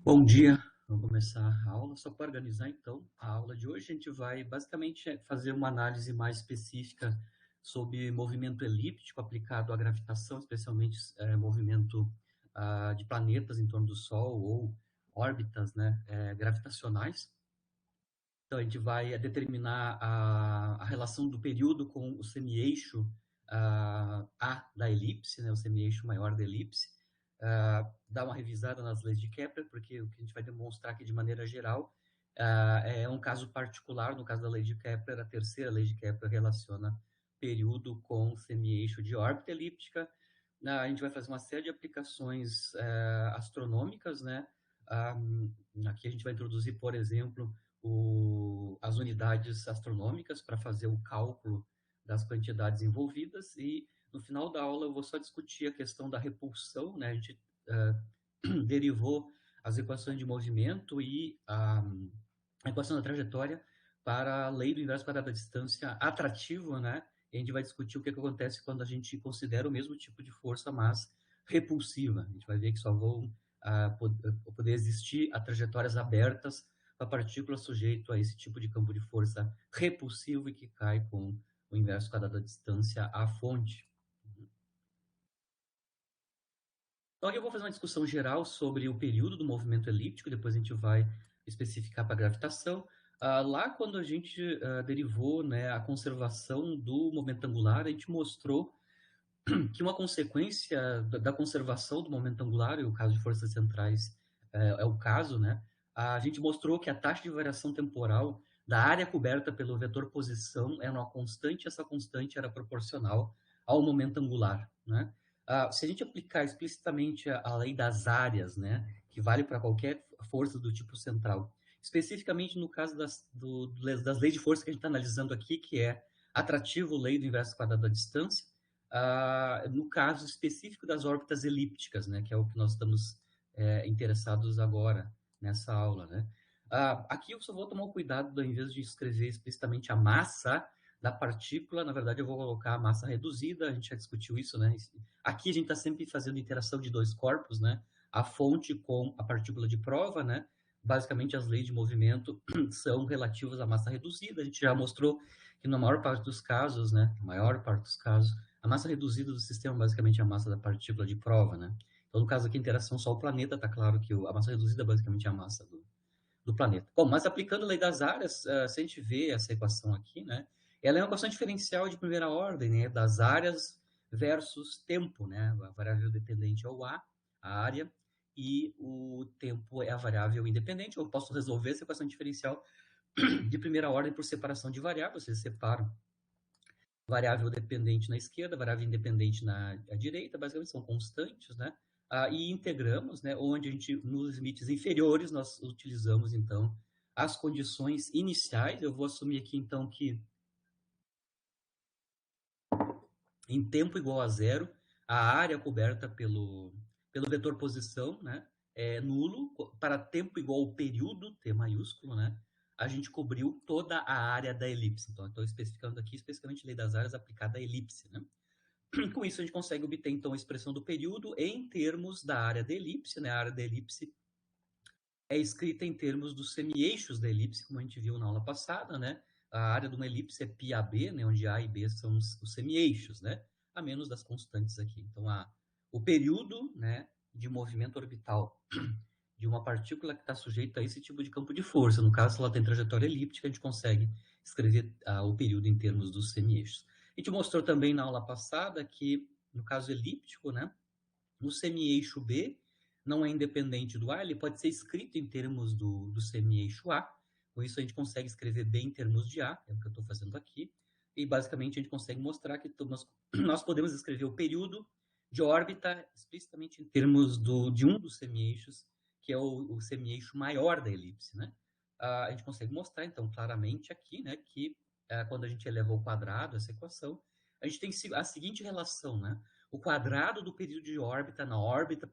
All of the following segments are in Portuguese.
Bom dia, vamos começar a aula. Só para organizar, então, a aula de hoje, a gente vai basicamente fazer uma análise mais específica sobre movimento elíptico aplicado à gravitação, especialmente movimento de planetas em torno do Sol ou órbitas, né, gravitacionais. Então, a gente vai determinar a relação do período com o semi-eixo A da elipse, né, o semi-eixo maior da elipse. Dar uma revisada nas leis de Kepler, porque o que a gente vai demonstrar aqui de maneira geral é um caso particular. No caso da lei de Kepler, a terceira lei de Kepler relaciona período com semi-eixo de órbita elíptica. A gente vai fazer uma série de aplicações astronômicas, né? Aqui a gente vai introduzir, por exemplo, as unidades astronômicas para fazer o cálculo das quantidades envolvidas, e no final da aula eu vou só discutir a questão da repulsão, né? A gente derivou as equações de movimento e a equação da trajetória para a lei do inverso quadrado da distância atrativo, né? E a gente vai discutir o que acontece quando a gente considera o mesmo tipo de força, mas repulsiva. A gente vai ver que só vão poder existir a trajetórias abertas a partícula sujeito a esse tipo de campo de força repulsivo e que cai com o inverso quadrado da distância à fonte. Então, aqui eu vou fazer uma discussão geral sobre o período do movimento elíptico, depois a gente vai especificar para a gravitação. Lá, quando a gente derivou, né, a conservação do momento angular, a gente mostrou que uma consequência da conservação do momento angular, e o caso de forças centrais é o caso, né, a gente mostrou que a taxa de variação temporal da área coberta pelo vetor posição era uma constante, essa constante era proporcional ao momento angular, né? Se a gente aplicar explicitamente a lei das áreas, né, que vale para qualquer força do tipo central, especificamente no caso das leis de força que a gente está analisando aqui, que é atrativo lei do inverso quadrado da distância, no caso específico das órbitas elípticas, né, que é o que nós estamos interessados agora nessa aula, né? Aqui eu só vou tomar o cuidado, ao invés de escrever explicitamente a massa da partícula, na verdade eu vou colocar a massa reduzida, a gente já discutiu isso, né? Aqui a gente está sempre fazendo interação de dois corpos, né? A fonte com a partícula de prova, né? Basicamente as leis de movimento são relativas à massa reduzida. A gente já mostrou que na maior parte dos casos, né? Na maior parte dos casos, a massa reduzida do sistema basicamente é a massa da partícula de prova, né? Então, no caso aqui, interação Sol-planeta, está claro que a massa reduzida basicamente é a massa do planeta. Bom, mas aplicando a lei das áreas, se a gente vê essa equação aqui, né, ela é uma equação diferencial de primeira ordem, né, das áreas versus tempo, né, a variável dependente é o a área, e o tempo é a variável independente. Eu posso resolver essa equação diferencial de primeira ordem por separação de variáveis. Vocês separam variável dependente na esquerda, variável independente na direita, basicamente são constantes, né? E integramos, né? Onde a gente, nos limites inferiores, nós utilizamos, então, as condições iniciais. Eu vou assumir aqui, então, que em tempo igual a zero, a área coberta pelo vetor posição, né, é nulo. Para tempo igual ao período, T maiúsculo, né, a gente cobriu toda a área da elipse. Então, estou especificando aqui, especificamente a lei das áreas aplicada à elipse, né? Com isso, a gente consegue obter, então, a expressão do período em termos da área da elipse, né? A área da elipse é escrita em termos dos semi-eixos da elipse, como a gente viu na aula passada, né? A área de uma elipse é πab, né? Onde A e B são os semi-eixos, né? A menos das constantes aqui. Então, o período, né, de movimento orbital de uma partícula que está sujeita a esse tipo de campo de força. No caso, se ela tem trajetória elíptica, a gente consegue escrever o período em termos dos semi-eixos. A gente mostrou também na aula passada que, no caso elíptico, né, o semi-eixo B não é independente do A, ele pode ser escrito em termos do semi-eixo A. Com isso, a gente consegue escrever B em termos de A, é o que eu estou fazendo aqui. E, basicamente, a gente consegue mostrar que nós podemos escrever o período de órbita explicitamente em termos de um dos semi-eixos, que é o semi-eixo maior da elipse, né? A gente consegue mostrar, então, claramente aqui, né, que quando a gente eleva ao quadrado essa equação, a gente tem a seguinte relação, né? O quadrado do período de órbita na órbita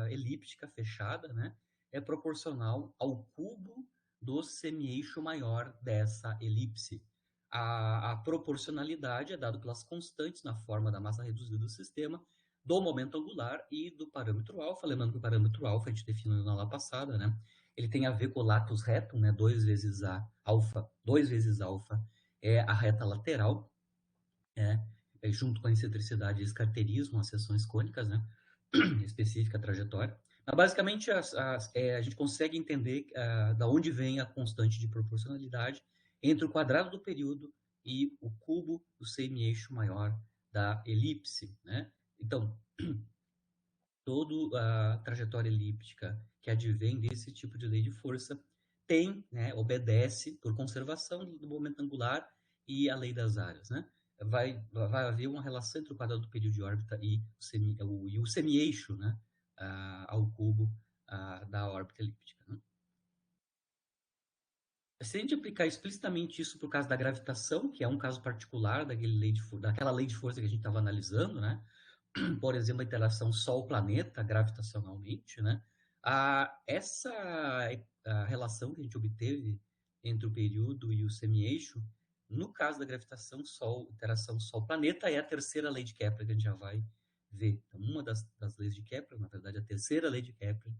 elíptica fechada, né, é proporcional ao cubo do semi-eixo maior dessa elipse. A proporcionalidade é dada pelas constantes na forma da massa reduzida do sistema, do momento angular e do parâmetro alfa. Lembrando que o parâmetro alfa, a gente definiu na aula passada, né? Ele tem a ver com o latus retum, né? 2 vezes a alfa, 2 vezes alfa é a reta lateral, né? Junto com a excentricidade e escarterismo, as seções cônicas, né? Específica a trajetória. Mas, basicamente, a gente consegue entender da onde vem a constante de proporcionalidade entre o quadrado do período e o cubo do semi-eixo maior da elipse, né? Então, toda a trajetória elíptica que advém desse tipo de lei de força tem, né, obedece por conservação do momento angular e a lei das áreas, né? Vai haver uma relação entre o quadrado do período de órbita e o semi-eixo, né, ao cubo da órbita elíptica, né? Se a gente aplicar explicitamente isso por causa da gravitação, que é um caso particular daquela lei de força que a gente estava analisando, né? Por exemplo, a interação Sol-planeta gravitacionalmente, né? Essa relação que a gente obteve entre o período e o semi-eixo, no caso da gravitação Sol, interação Sol-planeta, é a terceira lei de Kepler que a gente já vai ver. Então, uma das leis de Kepler, na verdade, a terceira lei de Kepler,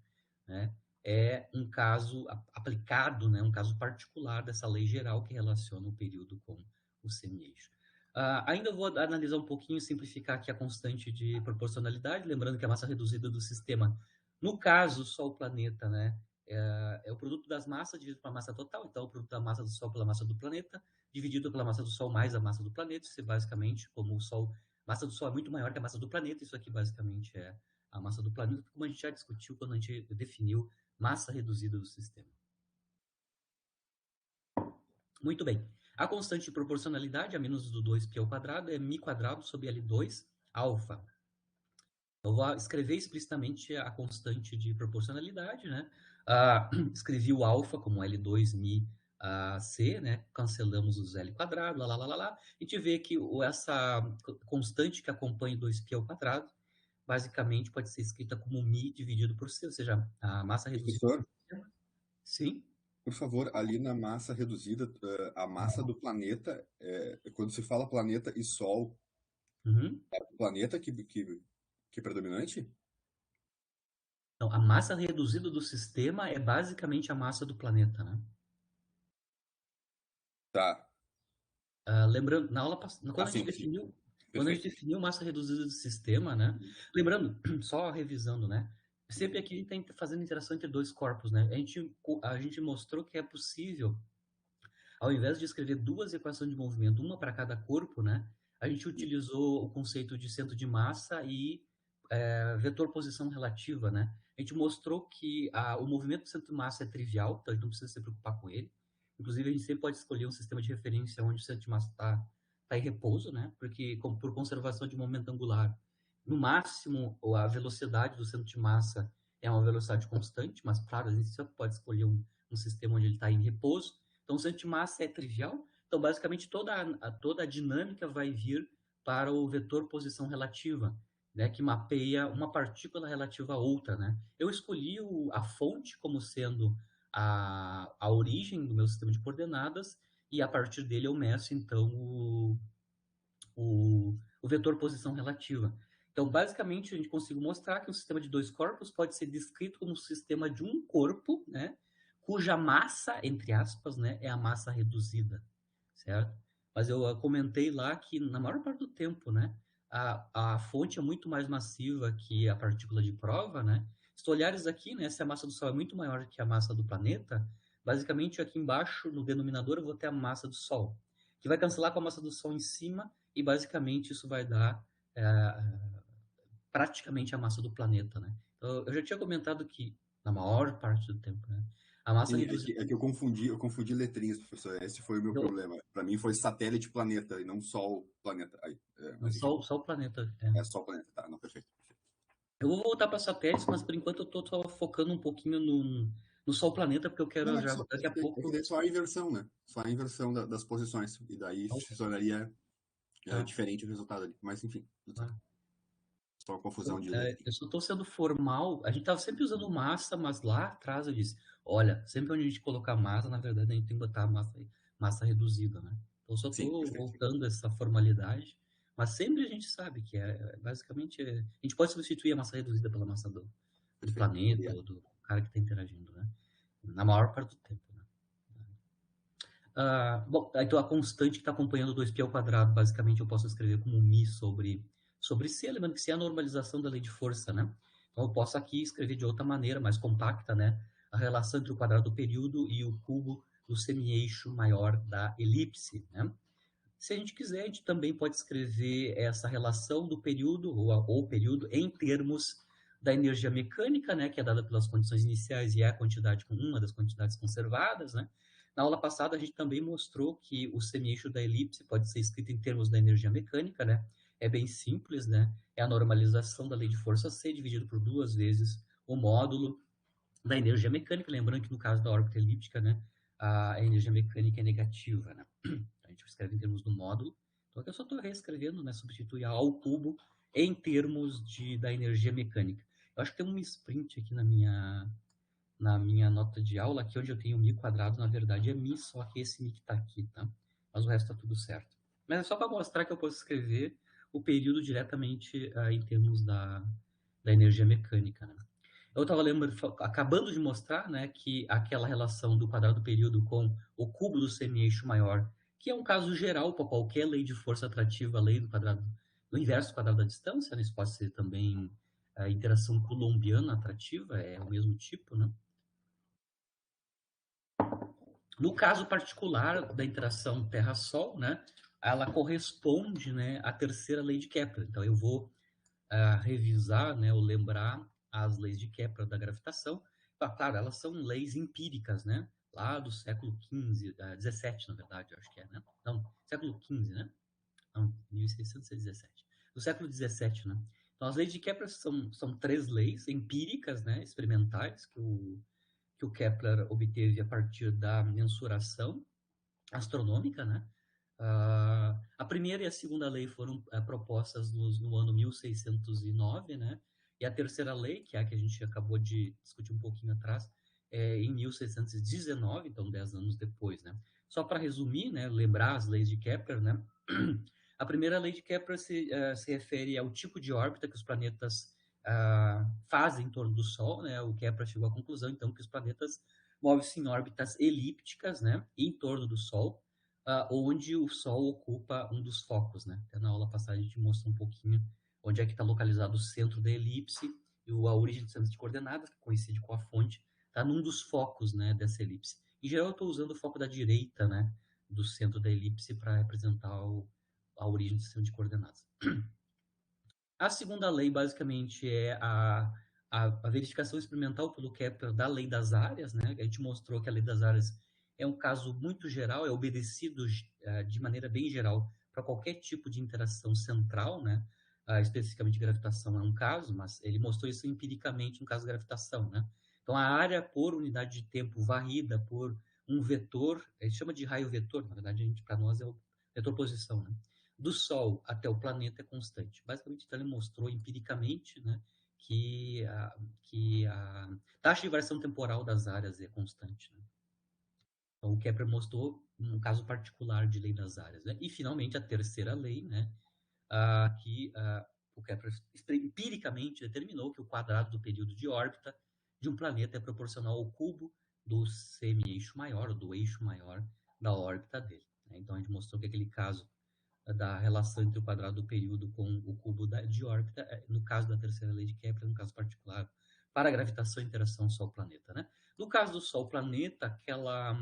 né? É um caso aplicado, né? Um caso particular dessa lei geral que relaciona o período com o semi-eixo. Ainda vou analisar um pouquinho, simplificar aqui a constante de proporcionalidade, lembrando que a massa reduzida do sistema, no caso, Sol-planeta, né, é o produto das massas dividido pela massa total, então o produto da massa do Sol pela massa do planeta, dividido pela massa do Sol mais a massa do planeta, isso é basicamente como a massa do Sol é muito maior que a massa do planeta, isso aqui basicamente é a massa do planeta, como a gente já discutiu quando a gente definiu massa reduzida do sistema. Muito bem. A constante de proporcionalidade, a menos do 2π ao quadrado, é μ quadrado sobre L2 alfa. Eu vou escrever explicitamente a constante de proporcionalidade, né? Escrevi o alfa como L2 C, né? Cancelamos os L quadrado, lá. A gente vê que essa constante que acompanha 2π ao quadrado, basicamente pode ser escrita como μ dividido por C, ou seja, a massa reduzida do Professor, sistema. Sim. por favor, ali na massa reduzida, a massa do planeta, quando se fala planeta e Sol, Uhum. é o planeta que é predominante? Então, a massa reduzida do sistema é basicamente a massa do planeta, né? Tá. Lembrando, na aula passada, Ah, sim, sim. quando a gente Perfeito. definiu massa reduzida do sistema, né? Lembrando, só revisando, né? Sempre aqui a gente está fazendo interação entre dois corpos, né? A gente mostrou que é possível, ao invés de escrever duas equações de movimento, uma para cada corpo, né? A gente utilizou o conceito de centro de massa e vetor posição relativa, né? A gente mostrou que o movimento do centro de massa é trivial, então a gente não precisa se preocupar com ele. Inclusive, a gente sempre pode escolher um sistema de referência onde o centro de massa está em repouso, né? Porque, por conservação de momento angular, no máximo, a velocidade do centro de massa é uma velocidade constante, mas, claro, a gente sempre pode escolher um sistema onde ele está em repouso. Então, o centro de massa é trivial. Então, basicamente, toda a dinâmica vai vir para o vetor posição relativa, né, que mapeia uma partícula relativa a outra, né? Eu escolhi a fonte como sendo a origem do meu sistema de coordenadas e a partir dele eu meço, então, o vetor posição relativa. Então, basicamente, a gente conseguiu mostrar que um sistema de dois corpos pode ser descrito como um sistema de um corpo, né, cuja massa, entre aspas, né, é a massa reduzida, certo? Mas eu comentei lá que, na maior parte do tempo, né, a fonte é muito mais massiva que a partícula de prova, né? Se tu olhares aqui, né, se a massa do Sol é muito maior que a massa do planeta, basicamente aqui embaixo, no denominador, eu vou ter a massa do Sol, que vai cancelar com a massa do Sol em cima, e basicamente isso vai dar praticamente a massa do planeta, né? Então, eu já tinha comentado que, na maior parte do tempo, né, a massa Sim, reduzida... é que eu confundi letrinhas, professor. Esse foi o meu problema. Para mim foi satélite planeta e não Sol planeta. Aí, mas enfim, Só o planeta. é só planeta, tá? Não, perfeito. Eu vou voltar para satélites, mas por enquanto eu tô só focando um pouquinho no Sol planeta, porque eu quero Não, já, daqui a é que pouco... daí só a inversão, né? Só a inversão das posições. E daí se tornaria Tá, diferente o resultado ali. Mas enfim, tudo certo. tá. Só uma confusão Então, de letrinha. eu só estou sendo formal. A gente estava sempre usando massa, mas lá atrás eu disse: olha, sempre onde a gente colocar massa, na verdade a gente tem que botar massa reduzida, né? Então, eu só Sim, estou perfeito. voltando a essa formalidade, Mas sempre a gente sabe que basicamente a gente pode substituir a massa reduzida pela massa do Perfeito. planeta Yeah. ou do cara que está interagindo, né? Na maior parte do tempo, né? Bom, então a constante que está acompanhando 2π ao quadrado, basicamente eu posso escrever como μ sobre C, lembrando que C é a normalização da lei de força, né? Então eu posso aqui escrever de outra maneira, mais compacta, né? A relação entre o quadrado do período e o cubo do semi-eixo maior da elipse, né? Se a gente quiser, a gente também pode escrever essa relação do período, ou período, em termos da energia mecânica, né, que é dada pelas condições iniciais e é a quantidade, uma das quantidades conservadas, né? Na aula passada, a gente também mostrou que o semi-eixo da elipse pode ser escrito em termos da energia mecânica, né? É bem simples, né? É a normalização da lei de força C dividido por 2 vezes o módulo da energia mecânica, lembrando que no caso da órbita elíptica, né, a energia mecânica é negativa, né? A gente escreve em termos do módulo. Então aqui eu só estou reescrevendo, né, substituir A ao cubo em termos da energia mecânica. Eu acho que tem um sprint aqui na minha nota de aula, aqui onde eu tenho μ quadrado, na verdade é μ, só que esse μ que está aqui, tá? Mas o resto está tudo certo. Mas é só para mostrar que eu posso escrever o período diretamente em termos da energia mecânica, né? Eu estava acabando de mostrar, né, que aquela relação do quadrado do período com o cubo do semi-eixo maior, que é um caso geral para qualquer lei de força atrativa, lei do quadrado, do inverso do quadrado da distância, né? Isso pode ser também a interação coulombiana atrativa, é o mesmo tipo, né? No caso particular da interação Terra-Sol, né, ela corresponde, né, à terceira lei de Kepler. Então eu vou revisar, né, ou lembrar as leis de Kepler da gravitação. Claro, elas são leis empíricas, né? Lá do século XV, 17, na verdade, eu acho que é, né? Não, século XV, né? Não, 1617. Do século XVII, né? Então, as leis de Kepler são 3 leis empíricas, né? Experimentais, que o Kepler obteve a partir da mensuração astronômica, né? A primeira e a segunda lei foram propostas no ano 1609, né? E a terceira lei, que é a que a gente acabou de discutir um pouquinho atrás, em 1619, então 10 anos depois, né? Só para resumir, né? Lembrar as leis de Kepler, né? A primeira lei de Kepler se refere ao tipo de órbita que os planetas fazem em torno do Sol, né? O Kepler chegou à conclusão, então, que os planetas movem-se em órbitas elípticas, né? Em torno do Sol, onde o Sol ocupa um dos focos, né? Até na aula passada a gente mostrou um pouquinho onde é que está localizado o centro da elipse e a origem do centro de coordenadas, que coincide com a fonte, está num dos focos, né, dessa elipse. Em geral, eu estou usando o foco da direita, né, do centro da elipse para representar a origem do sistema de coordenadas. A segunda lei, basicamente, é a verificação experimental pelo Kepler da lei das áreas, né? A gente mostrou que a lei das áreas é um caso muito geral, é obedecido de maneira bem geral para qualquer tipo de interação central, né? Especificamente gravitação é um caso, mas ele mostrou isso empiricamente no caso de gravitação, né? Então, a área por unidade de tempo varrida por um vetor, a gente chama de raio vetor, na verdade, para nós é o vetor posição, né? Do Sol até o planeta é constante. Basicamente, então, ele mostrou empiricamente, né, que a taxa de variação temporal das áreas é constante, né? Então, o Kepler mostrou um caso particular de lei das áreas, né? E, finalmente, a terceira lei, né, que o Kepler empiricamente determinou que o quadrado do período de órbita de um planeta é proporcional ao cubo do semi-eixo maior, ou do eixo maior da órbita dele, né? Então, a gente mostrou que aquele caso da relação entre o quadrado do período com o cubo de órbita, no caso da terceira lei de Kepler, no caso particular, para a gravitação e interação Sol-planeta, né? No caso do Sol-planeta, aquela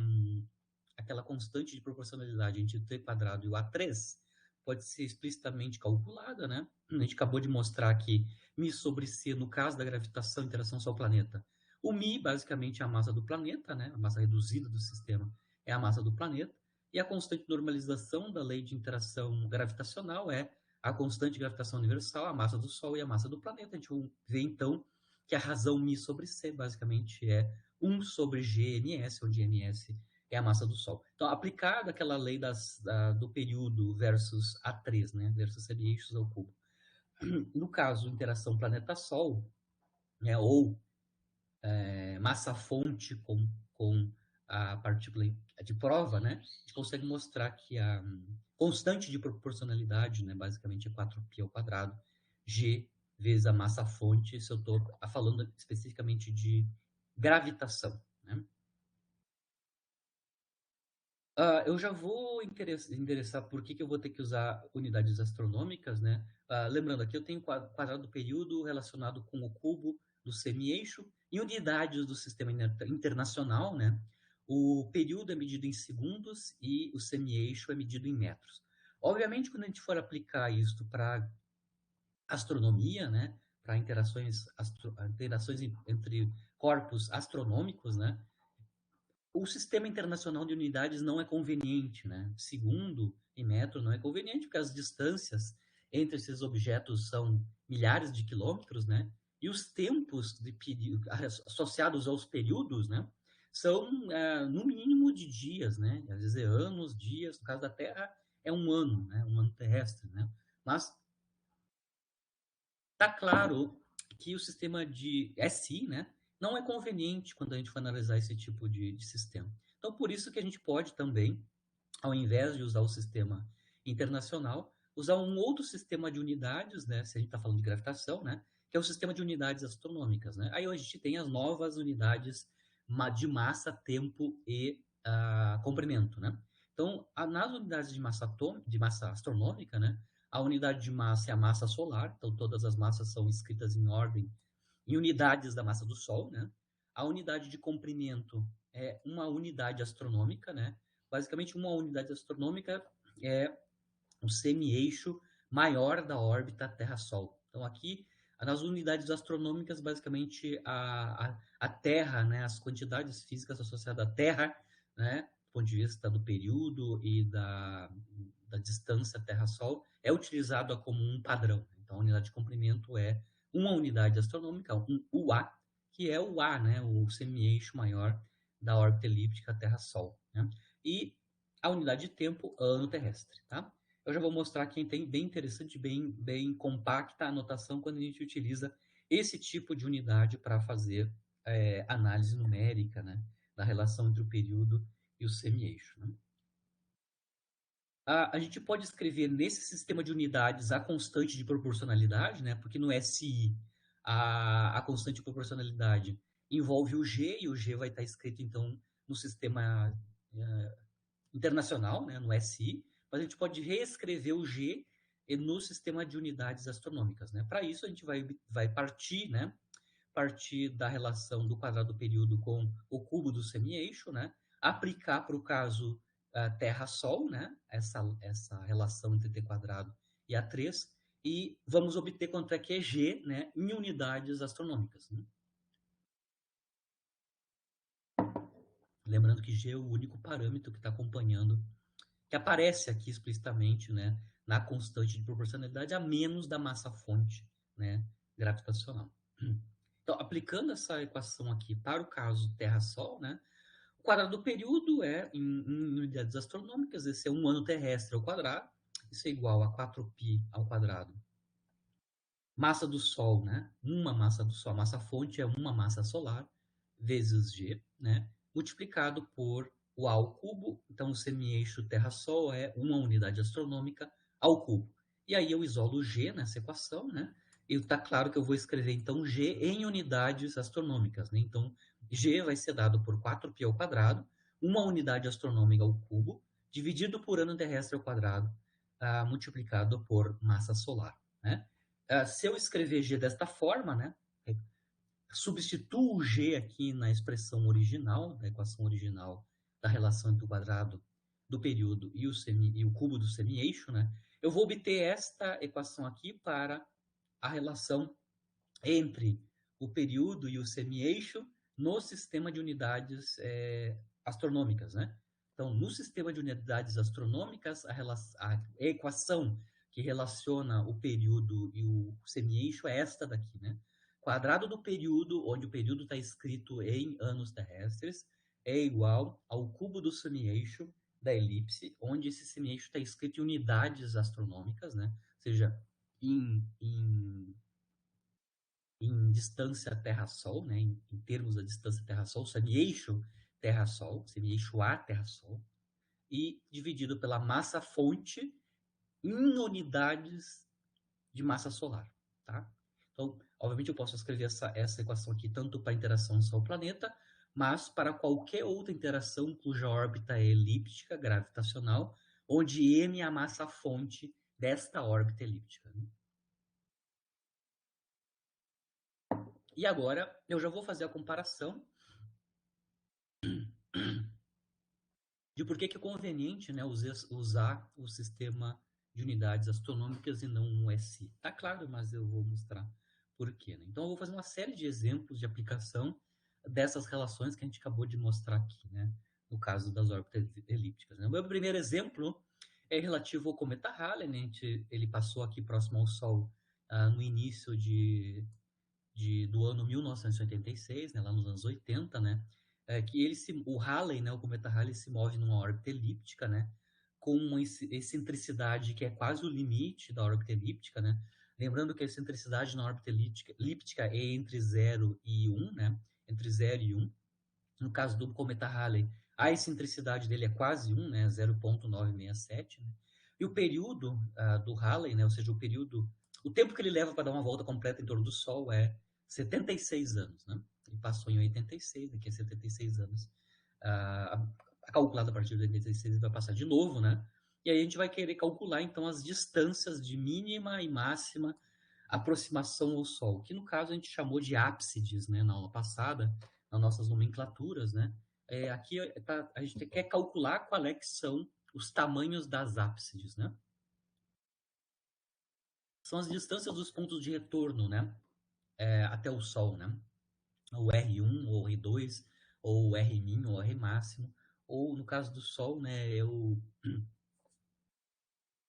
constante de proporcionalidade entre o t quadrado e o a3 pode ser explicitamente calculada, né? A gente acabou de mostrar que μ sobre c, no caso da gravitação e interação Sol-planeta, o μ basicamente é a massa do planeta, né? A massa reduzida do sistema é a massa do planeta. E a constante de normalização da lei de interação gravitacional é a constante de gravitação universal, a massa do Sol e a massa do planeta. A gente vê, então, que a razão μ sobre C, basicamente, é 1 sobre GNS, onde GNS é a massa do Sol. Então, aplicada aquela lei do período versus A3, né, versus semi-eixos ao cubo. No caso, interação planeta-Sol, né, ou massa-fonte com a partícula de prova, né, a gente consegue mostrar que constante de proporcionalidade, né, basicamente é 4π ao quadrado, g vezes a massa-fonte, se eu estou falando especificamente de gravitação, né? Eu já vou endereçar por que eu vou ter que usar unidades astronômicas, né? Lembrando aqui, eu tenho o quadrado do período relacionado com o cubo do semi-eixo e unidades do sistema internacional, né? O período é medido em segundos e o semi-eixo é medido em metros. Obviamente, quando a gente for aplicar isso para astronomia, né? Para interações entre corpos astronômicos, né? O sistema internacional de unidades não é conveniente, né? Segundo e metro não é conveniente, porque as distâncias entre esses objetos são milhares de quilômetros, né? E os tempos associados aos períodos, né? São, no mínimo, de dias, né? Às vezes é anos, dias. No caso da Terra, é um ano, né? Um ano terrestre, né? Mas tá claro que o sistema de SI, né, não é conveniente quando a gente for analisar esse tipo de sistema. Então, por isso que a gente pode também, ao invés de usar o sistema internacional, usar um outro sistema de unidades, né, se a gente está falando de gravitação, né, que é o sistema de unidades astronômicas, né. Aí a gente tem as novas unidades de massa, tempo e comprimento, né. Então, nas unidades de massa astronômica, né, a unidade de massa é a massa solar, então todas as massas são escritas em ordem, em unidades da massa do Sol, né? A unidade de comprimento é uma unidade astronômica, né? Basicamente, uma unidade astronômica é um semi-eixo maior da órbita Terra-Sol. Então, aqui, nas unidades astronômicas, basicamente, a Terra, né? As quantidades físicas associadas à Terra, né? Do ponto de vista do período e da distância Terra-Sol, é utilizado como um padrão. Então, a unidade de comprimento é uma unidade astronômica, um UA, que é o A, né? O semi-eixo maior da órbita elíptica Terra-Sol, né? E a unidade de tempo, ano terrestre, tá? Eu já vou mostrar aqui, tem bem interessante, bem compacta a anotação quando a gente utiliza esse tipo de unidade para fazer análise numérica, né, da relação entre o período e o semi-eixo, né? A gente pode escrever nesse sistema de unidades a constante de proporcionalidade, né, porque no SI a constante de proporcionalidade envolve o G, e o G vai estar escrito, então, no sistema internacional, né, no SI, mas a gente pode reescrever o G no sistema de unidades astronômicas, né? Para isso a gente vai partir, né? Partir da relação do quadrado do período com o cubo do semi-eixo, né? Aplicar para o caso Terra-Sol, né? Essa relação entre t quadrado e A3, e vamos obter quanto é que é G, né? Em unidades astronômicas, né? Lembrando que G é o único parâmetro que está acompanhando, que aparece aqui explicitamente, né, na constante de proporcionalidade, a menos da massa-fonte, né, gravitacional. Então, aplicando essa equação aqui para o caso Terra-Sol, né, o quadrado do período é, em unidades astronômicas, esse é um ano terrestre ao quadrado, isso é igual a 4π ao quadrado. Massa do Sol, né, uma massa do Sol, a massa-fonte é uma massa solar, vezes G, né, multiplicado por o A ao cubo, então o semi-eixo Terra-Sol é uma unidade astronômica ao cubo. E aí eu isolo o G nessa equação, né? E está claro que eu vou escrever então G em unidades astronômicas, né? Então G vai ser dado por 4π ao quadrado, uma unidade astronômica ao cubo, dividido por ano terrestre ao quadrado, multiplicado por massa solar, né? Se eu escrever G desta forma, né? Substituo o G aqui na expressão original, da equação original da relação entre o quadrado do período e o cubo do semi-eixo, né? Eu vou obter esta equação aqui para a relação entre o período e o semi-eixo no sistema de unidades astronômicas, né? Então, no sistema de unidades astronômicas, a equação que relaciona o período e o semi-eixo é esta daqui, né? Quadrado do período, onde o período está escrito em anos terrestres, é igual ao cubo do semi-eixo da elipse, onde esse semi-eixo está escrito em unidades astronômicas, né? Ou seja, em distância Terra-Sol, né? Em termos da distância Terra-Sol, semi-eixo Terra-Sol, semi-eixo A Terra-Sol. e dividido pela massa-fonte em unidades de massa solar, tá? Então, obviamente, eu posso escrever essa equação aqui tanto para a interação Sol-planeta, mas para qualquer outra interação cuja órbita é elíptica, gravitacional, onde m é a massa-fonte desta órbita elíptica. Né? E agora, eu já vou fazer a comparação de por que é conveniente, né, usar o sistema de unidades astronômicas e não um SI. Tá claro, mas eu vou mostrar por quê. Né? Então, eu vou fazer uma série de exemplos de aplicação dessas relações que a gente acabou de mostrar aqui, né? No caso das órbitas elípticas. Né? O meu primeiro exemplo é relativo ao cometa Halley. Né? Ele passou aqui próximo ao Sol no início do ano 1986, né? Lá nos anos 80, né? Que o Halley, né, o cometa Halley se move numa órbita elíptica, né, com uma excentricidade que é quase o limite da órbita elíptica, né? Lembrando que a excentricidade na órbita elíptica é entre 0 e 1, né? Entre 0 e 1. No caso do cometa Halley, a excentricidade dele é quase 1, né? 0,967. Né? E o período do Halley, né? Ou seja, o tempo que ele leva para dar uma volta completa em torno do Sol é 76 anos, né? Ele passou em 86, daqui a 76 anos. Calculado a partir de 86, ele vai passar de novo, né? E aí a gente vai querer calcular, então, as distâncias de mínima e máxima aproximação ao Sol, que no caso a gente chamou de ápsides, né? Na aula passada, nas nossas nomenclaturas, né? Aqui a gente quer calcular qual é que são os tamanhos das ápsides, né? São as distâncias dos pontos de retorno, né? Até o Sol, né? O R1, ou R2, ou o Rmin, ou R máximo, ou no caso do Sol, né? É o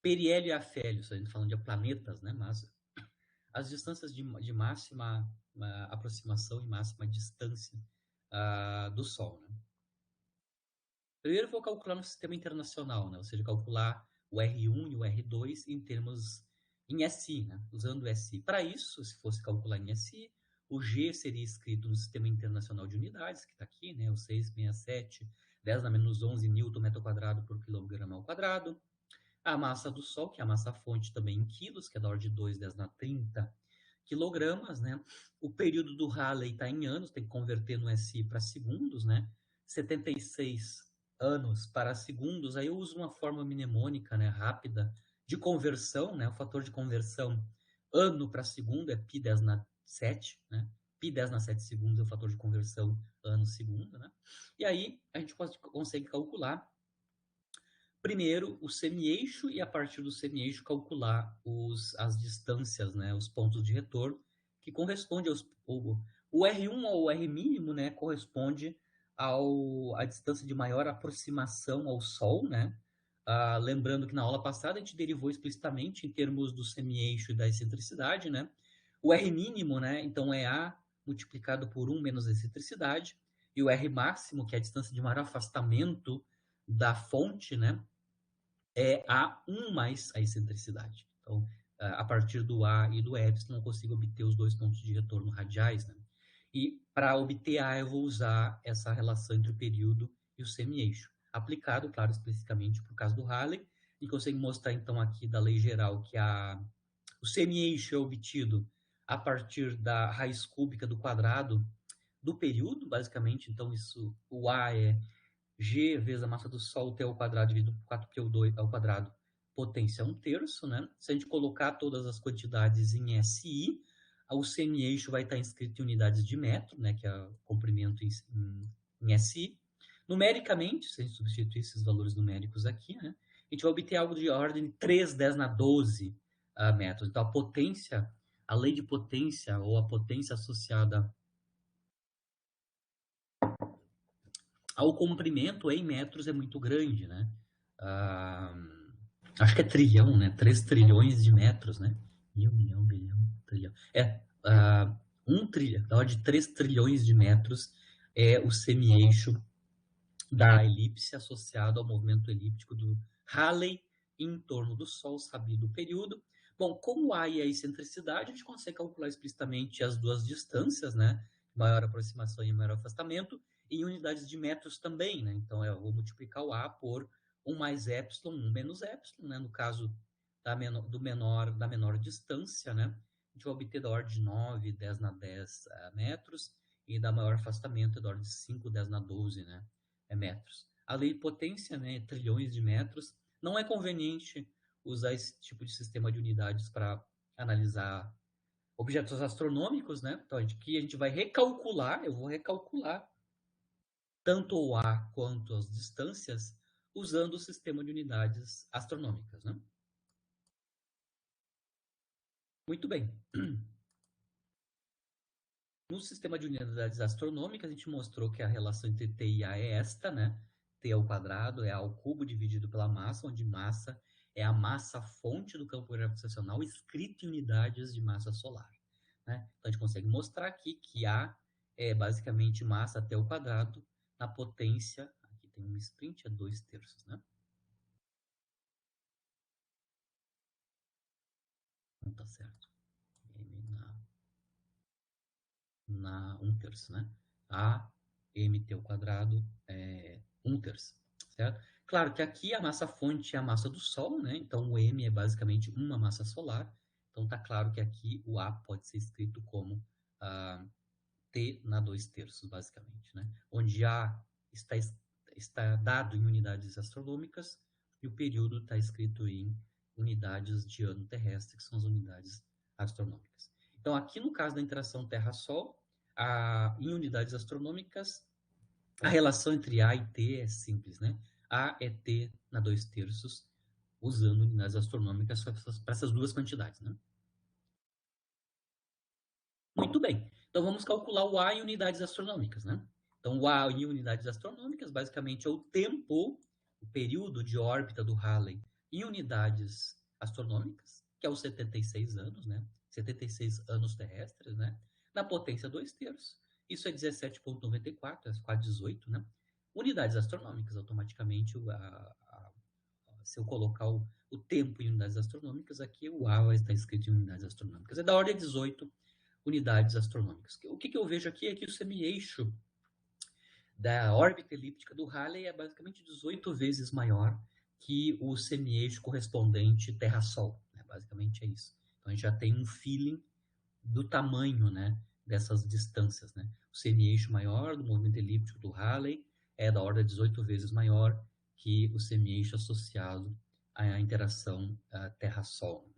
periélio e afélio, se a gente falando de planetas, né? Mas as distâncias de máxima aproximação e máxima distância do Sol, né? Primeiro eu vou calcular no sistema internacional, né? Ou seja, calcular o R1 e o R2 em SI, né? Usando o SI. Para isso, se fosse calcular em SI, o G seria escrito no Sistema Internacional de Unidades, que está aqui, né? O 667, 10 na menos 11 Nm² por quilograma ao quadrado. A massa do Sol, que é a massa-fonte também em quilos, que é da ordem de 2, 10 na 30 quilogramas, né? O período do Halley está em anos, tem que converter no SI para segundos, né? 76 anos para segundos, aí eu uso uma forma mnemônica, né, rápida, de conversão, né? O fator de conversão ano para segundo é π10 na 7, né? π10 na 7 segundos é o fator de conversão ano-segundo, né? E aí a gente consegue calcular primeiro o semi-eixo e a partir do semi-eixo calcular as distâncias, né, os pontos de retorno, que corresponde o R1 ou o R mínimo, né, corresponde à distância de maior aproximação ao Sol, né? Lembrando que na aula passada a gente derivou explicitamente em termos do semi-eixo e da excentricidade, né? O R mínimo, né, então é A multiplicado por 1 menos a excentricidade, e o R máximo, que é a distância de maior afastamento da fonte, né, é A1 mais a excentricidade. Então, a partir do A e do epsilon, eu consigo obter os dois pontos de retorno radiais. Né? E para obter A, eu vou usar essa relação entre o período e o semi-eixo. Aplicado, claro, especificamente para o caso do Halley, e consigo mostrar, então, aqui da lei geral que o semi-eixo é obtido a partir da raiz cúbica do quadrado do período, basicamente. Então, o A é G vezes a massa do Sol T ao quadrado dividido por 4π² ao quadrado, potência 1/3, né? Se a gente colocar todas as quantidades em SI, o semi-eixo vai estar inscrito em unidades de metro, né? Que é o comprimento em SI. Numericamente, se a gente substituir esses valores numéricos aqui, né? A gente vai obter algo de ordem de 3/10 na 12 metros. Então, a lei de potência, ou a potência associada ao comprimento em metros é muito grande, né? Acho que é trilhão, né? 3 trilhões de metros, né? Milhão, bilhão, trilhão. 1 trilhão, da ordem de 3 trilhões de metros é o semi-eixo da elipse associado ao movimento elíptico do Halley em torno do Sol, sabido o período. Bom, como A e a excentricidade, a gente consegue calcular explicitamente as duas distâncias, né? Maior aproximação e maior afastamento, em unidades de metros também, né? Então, eu vou multiplicar o A por 1 mais epsilon, 1 menos epsilon, né? No caso da menor distância, né? A gente vai obter da ordem de 9, 10 na 10 metros, e da maior afastamento da ordem de 5, 10 na 12, né? Metros. A lei de potência, né? Trilhões de metros. Não é conveniente usar esse tipo de sistema de unidades para analisar objetos astronômicos, né? Então, aqui a gente vai recalcular, eu vou recalcular tanto o A quanto as distâncias usando o sistema de unidades astronômicas, né? Muito bem. No sistema de unidades astronômicas, a gente mostrou que a relação entre T e A é esta, né? T ao quadrado é A ao cubo dividido pela massa, onde massa é a massa fonte do campo gravitacional escrito em unidades de massa solar, né? Então, a gente consegue mostrar aqui que A é basicamente massa T ao quadrado na potência, aqui tem um sprint, é 2/3, né? Não tá certo. M na 1/3, né? A mt ao quadrado é 1/3, certo? Claro que aqui a massa fonte é a massa do Sol, né? Então o m é basicamente uma massa solar. Então tá claro que aqui o A pode ser escrito como T na 2/3, basicamente, né? Onde A está dado em unidades astronômicas e o período está escrito em unidades de ano terrestre, que são as unidades astronômicas. Então, aqui no caso da interação Terra-Sol, em unidades astronômicas, a relação entre A e T é simples, né? A é T na 2/3, usando unidades astronômicas para essas duas quantidades, né? Muito bem. Então, vamos calcular o A em unidades astronômicas, né? Então, o A em unidades astronômicas, basicamente, é o tempo, o período de órbita do Halley em unidades astronômicas, que é os 76 anos, né? 76 anos terrestres, né? Na potência 2/3. Isso é 17,94, é quase 18, né? Unidades astronômicas, automaticamente, se eu colocar o tempo em unidades astronômicas, aqui o A vai estar escrito em unidades astronômicas. É da ordem de 18 unidades astronômicas. O que eu vejo aqui é que o semi-eixo da órbita elíptica do Halley é basicamente 18 vezes maior que o semi-eixo correspondente Terra-Sol. Né? Basicamente é isso. Então a gente já tem um feeling do tamanho, né, dessas distâncias. Né? O semi-eixo maior do movimento elíptico do Halley é da ordem de 18 vezes maior que o semi-eixo associado à interação Terra-Sol.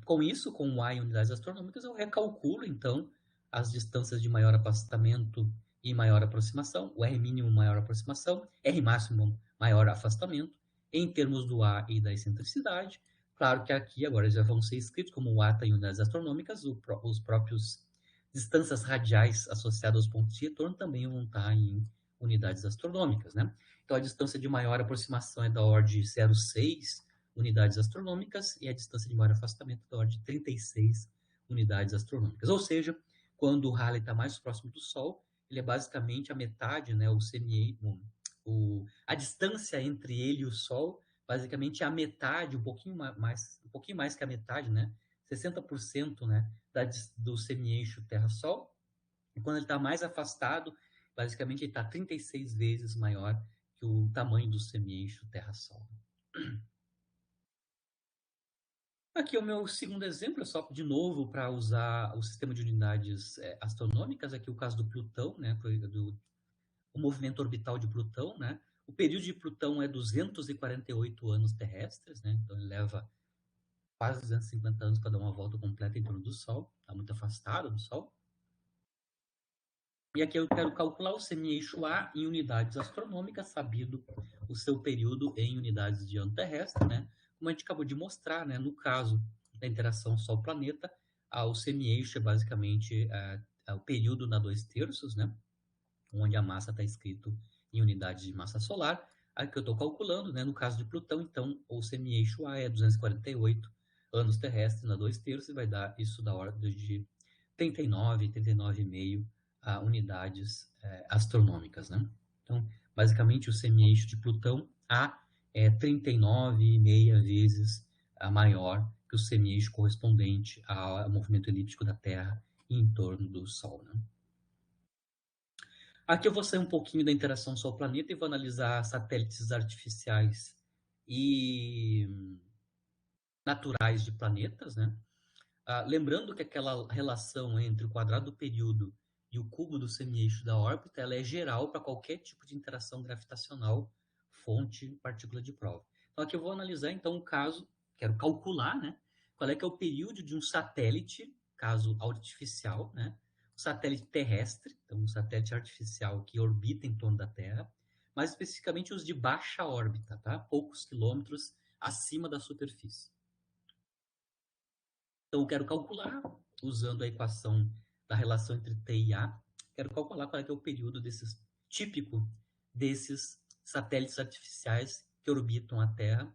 Com isso, com o A em unidades astronômicas, eu recalculo, então, as distâncias de maior afastamento e maior aproximação, o R mínimo maior aproximação, R máximo maior afastamento, em termos do A e da excentricidade. Claro que aqui agora já vão ser escritos como o A está em unidades astronômicas, os próprios distâncias radiais associadas aos pontos de retorno também vão estar em unidades astronômicas, né? Então, a distância de maior aproximação é da ordem de 0,6 unidades astronômicas e a distância de maior afastamento da ordem de 36 unidades astronômicas. Ou seja, quando o Halley está mais próximo do Sol, ele é basicamente a metade, né, a distância entre ele e o Sol, basicamente é a metade, um pouquinho mais que a metade, né, 60%, né, do semi-eixo Terra-Sol. E quando ele está mais afastado, basicamente ele está 36 vezes maior que o tamanho do semi-eixo Terra-Sol. Aqui é o meu segundo exemplo, é só de novo para usar o sistema de unidades astronômicas, aqui o caso do Plutão, né, o movimento orbital de Plutão, né, o período de Plutão é 248 anos terrestres, né, então ele leva quase 250 anos para dar uma volta completa em torno do Sol, está muito afastado do Sol. E aqui eu quero calcular o semi-eixo A em unidades astronômicas, sabido o seu período em unidades de ano terrestre, né? Como a gente acabou de mostrar, né? No caso da interação Sol-planeta, o semi-eixo é basicamente o período na 2/3, né? Onde a massa está escrito em unidades de massa solar. Aqui eu estou calculando, né? No caso de Plutão, então, o semi-eixo A é 248 anos terrestres na 2/3 e vai dar isso da ordem de 39,5 unidades astronômicas, né? Então, basicamente, o semi-eixo de Plutão A é 39,5 vezes maior que o semi-eixo correspondente ao movimento elíptico da Terra em torno do Sol, né? Aqui eu vou sair um pouquinho da interação Sol-planeta e vou analisar satélites artificiais e naturais de planetas, né? Lembrando que aquela relação entre o quadrado do período e o cubo do semi-eixo da órbita, ela é geral para qualquer tipo de interação gravitacional, fonte, partícula de prova. Então aqui eu vou analisar então o caso, quero calcular, né? Qual é que é o período de um satélite, caso artificial, né? Um satélite terrestre, então um satélite artificial que orbita em torno da Terra, mais especificamente os de baixa órbita, tá? Poucos quilômetros acima da superfície. Então, eu quero calcular, usando a equação da relação entre T e A, quero calcular qual é, que é o período típico desses satélites artificiais que orbitam a Terra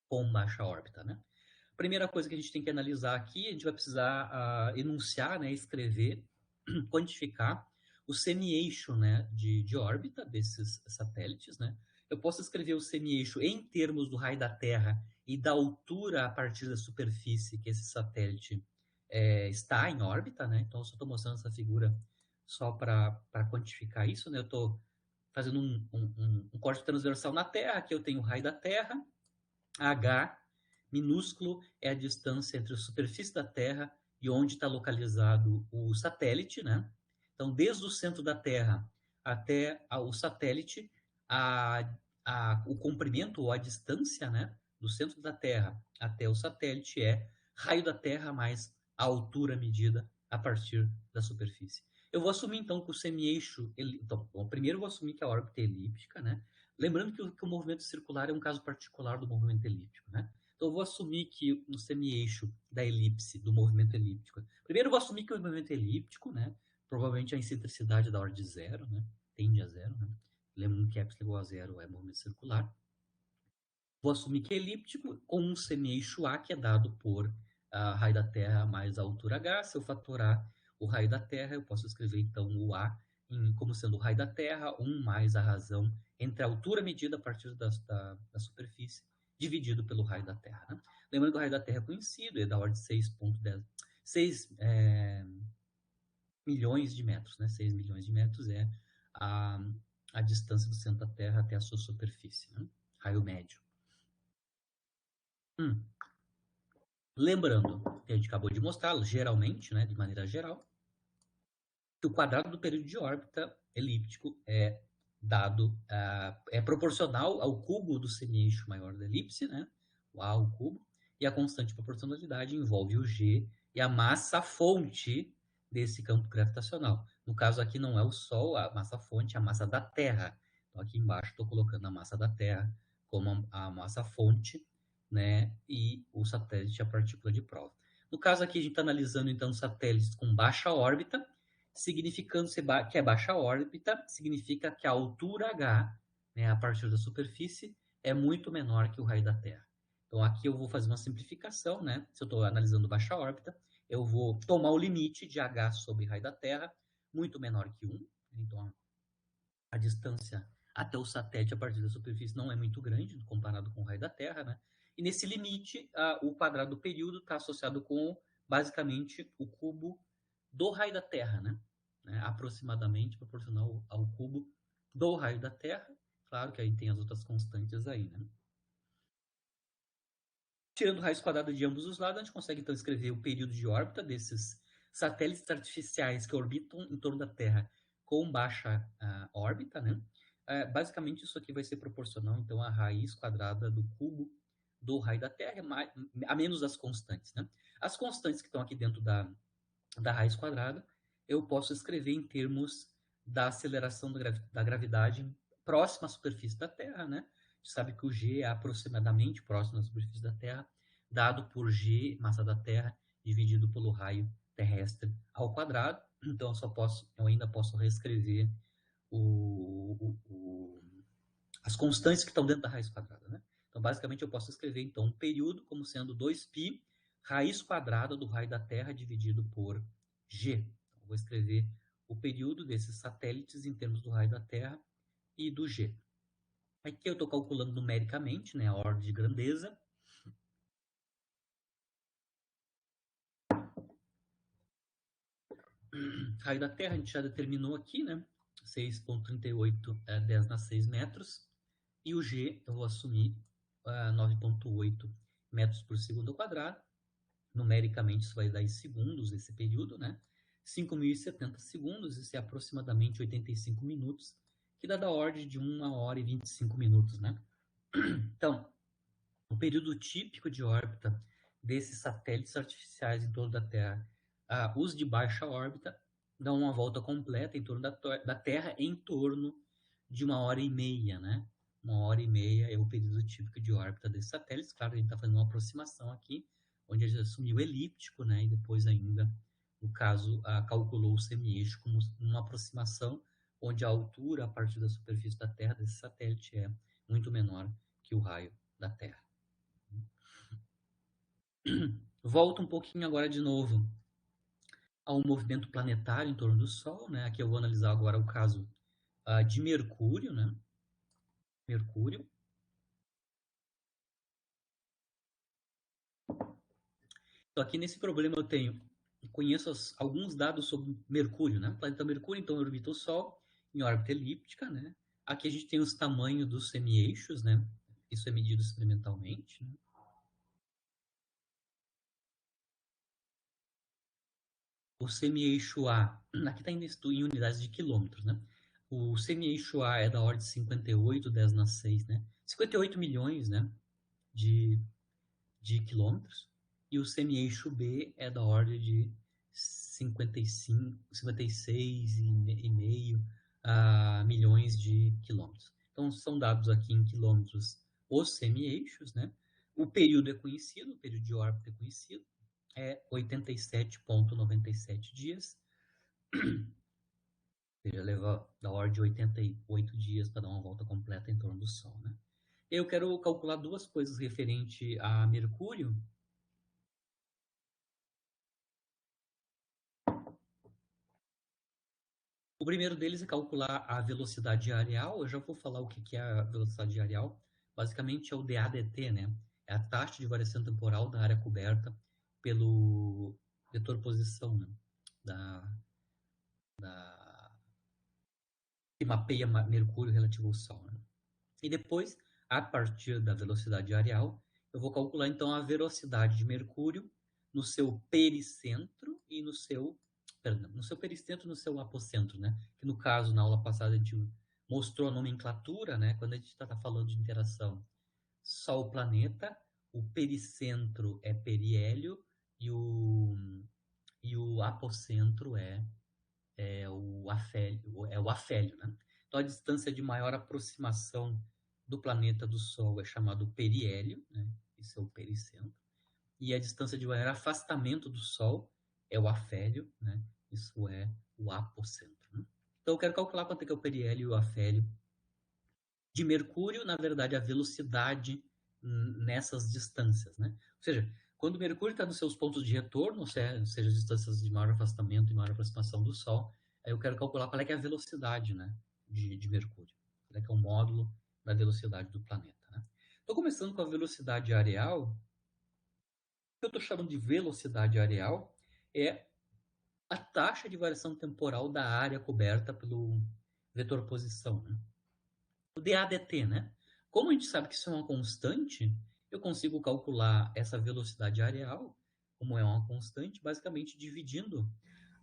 com baixa órbita, né? Primeira coisa que a gente tem que analisar aqui, a gente vai precisar enunciar, né, escrever, quantificar o semi-eixo, né, de órbita desses satélites, né? Eu posso escrever o semi-eixo em termos do raio da Terra e da altura a partir da superfície que esse satélite está em órbita, né? Então, eu só estou mostrando essa figura só para quantificar isso, né? Eu estou fazendo um corte transversal na Terra, aqui eu tenho o raio da Terra, H minúsculo é a distância entre a superfície da Terra e onde está localizado o satélite, né? Então, desde o centro da Terra até o satélite, o comprimento ou a distância, né, do centro da Terra até o satélite é raio da Terra mais a altura medida a partir da superfície. Eu vou assumir, então, que o semi-eixo... Então, bom, primeiro eu vou assumir que a órbita é elíptica, né? Lembrando que o movimento circular é um caso particular do movimento elíptico, né? Então, eu vou assumir que no semi-eixo da elipse, do movimento elíptico... Primeiro, eu vou assumir que o movimento elíptico, né? Provavelmente a excentricidade da ordem de zero, né? Tende a zero, né? Lembrando que epsilon igual a zero é movimento circular. Vou assumir que é elíptico com um semi-eixo A, que é dado por raio da Terra mais a altura H. Se eu fatorar o raio da Terra, eu posso escrever, então, o A como sendo o raio da Terra, 1 mais a razão entre a altura medida a partir da superfície, dividido pelo raio da Terra. Né? Lembrando que o raio da Terra é conhecido, é da ordem de 6 milhões de metros. Né? 6 milhões de metros é a distância do centro da Terra até a sua superfície. Né? Raio médio. Lembrando que a gente acabou de mostrar, geralmente, né, de maneira geral, que o quadrado do período de órbita elíptico é proporcional ao cubo do semi-eixo maior da elipse, né, o A ao cubo, e a constante de proporcionalidade envolve o G e a massa-fonte desse campo gravitacional. No caso aqui não é o Sol, a massa-fonte é a massa da Terra. Então aqui embaixo estou colocando a massa da Terra como a massa-fonte, né, e o satélite a partícula de prova. No caso aqui a gente está analisando então satélites com baixa órbita, significando que é baixa órbita, significa que a altura H, né, a partir da superfície, é muito menor que o raio da Terra. Então aqui eu vou fazer uma simplificação, né? Se eu estou analisando baixa órbita, eu vou tomar o limite de H sobre raio da Terra, muito menor que 1. Então a distância até o satélite a partir da superfície não é muito grande comparado com o raio da Terra, né? E nesse limite, o quadrado do período está associado com, basicamente, o cubo do raio da Terra, né? Aproximadamente proporcional ao cubo do raio da Terra. Claro que aí tem as outras constantes aí, né? Tirando raiz quadrada de ambos os lados, a gente consegue então escrever o período de órbita desses satélites artificiais que orbitam em torno da Terra com baixa órbita, né? Basicamente, isso aqui vai ser proporcional, então, à raiz quadrada do cubo do raio da Terra, a menos as constantes, né? As constantes que estão aqui dentro da raiz quadrada, eu posso escrever em termos da aceleração da gravidade próxima à superfície da Terra, né? A gente sabe que o G é aproximadamente próximo à superfície da Terra, dado por G, massa da Terra, dividido pelo raio terrestre ao quadrado. Então, eu ainda posso reescrever as constantes que estão dentro da raiz quadrada, né? Então, basicamente, eu posso escrever, então, um período como sendo 2π raiz quadrada do raio da Terra dividido por G. Então, eu vou escrever o período desses satélites em termos do raio da Terra e do G. Aqui eu estou calculando numericamente, né, a ordem de grandeza. Raio da Terra a gente já determinou aqui, né? 6,38 10 na 6 metros. E o G eu vou assumir 9,8 metros por segundo ao quadrado. Numericamente isso vai dar em segundos esse período, né? 5.070 segundos, isso é aproximadamente 85 minutos, que dá da ordem de 1 hora e 25 minutos, né? Então, o período típico de órbita desses satélites artificiais em torno da Terra, os de baixa órbita, dão uma volta completa em torno da Terra em torno de 1 hora e meia, né? 1 hora e meia é o período típico de órbita desses satélites. Claro, a gente está fazendo uma aproximação aqui, onde a gente assumiu elíptico, né? E depois ainda, no caso, calculou o semi-eixo como uma aproximação, onde a altura a partir da superfície da Terra desse satélite é muito menor que o raio da Terra. Volto um pouquinho agora de novo ao movimento planetário em torno do Sol, né? Aqui eu vou analisar agora o caso de Mercúrio, né? Mercúrio. Então, aqui nesse problema eu conheço alguns dados sobre Mercúrio, né? O planeta Mercúrio, então, orbita o Sol em órbita elíptica, né? Aqui a gente tem os tamanhos dos semi-eixos, né? Isso é medido experimentalmente, né? O semi-eixo A, aqui está em unidades de quilômetros, né? O semi-eixo A é da ordem de 58, 10 na 6, né? 58 milhões, né? De quilômetros. E o semi-eixo B é da ordem de 56,5 milhões de quilômetros. Então, são dados aqui em quilômetros os semi-eixos, né? O período é conhecido, o período de órbita é conhecido, é 87,97 dias. Ele leva da ordem de 88 dias para dar uma volta completa em torno do Sol, né? Eu quero calcular duas coisas referente a Mercúrio. O primeiro deles é calcular a velocidade areal. Eu já vou falar o que é a velocidade areal. Basicamente é o DADT, né? É a taxa de variação temporal da área coberta pelo vetor posição, né? Que mapeia Mercúrio relativo ao Sol, né? E depois, a partir da velocidade areal, eu vou calcular então a velocidade de Mercúrio no seu pericentro e no seu pericentro e no seu apocentro, né? Que no caso, na aula passada, a gente mostrou a nomenclatura, né? Quando a gente está falando de interação Sol-planeta, o pericentro é periélio e o apocentro é o afélio, né? Então, a distância de maior aproximação do planeta do Sol é chamado periélio, né? Isso é o pericentro. E a distância de maior afastamento do Sol é o afélio, né? Isso é o apocentro, né? Então, eu quero calcular quanto é que é o periélio e o afélio de Mercúrio, na verdade, a velocidade nessas distâncias, né? Ou seja, quando Mercúrio está nos seus pontos de retorno, ou seja, distâncias de maior afastamento e maior aproximação do Sol, aí eu quero calcular qual é que é a velocidade, né, de Mercúrio. Qual é que é o módulo da velocidade do planeta, né? Estou começando com a velocidade areal. O que eu estou chamando de velocidade areal é a taxa de variação temporal da área coberta pelo vetor posição, né? O DADT, né? Como a gente sabe que isso é uma constante, eu consigo calcular essa velocidade areal, como é uma constante, basicamente dividindo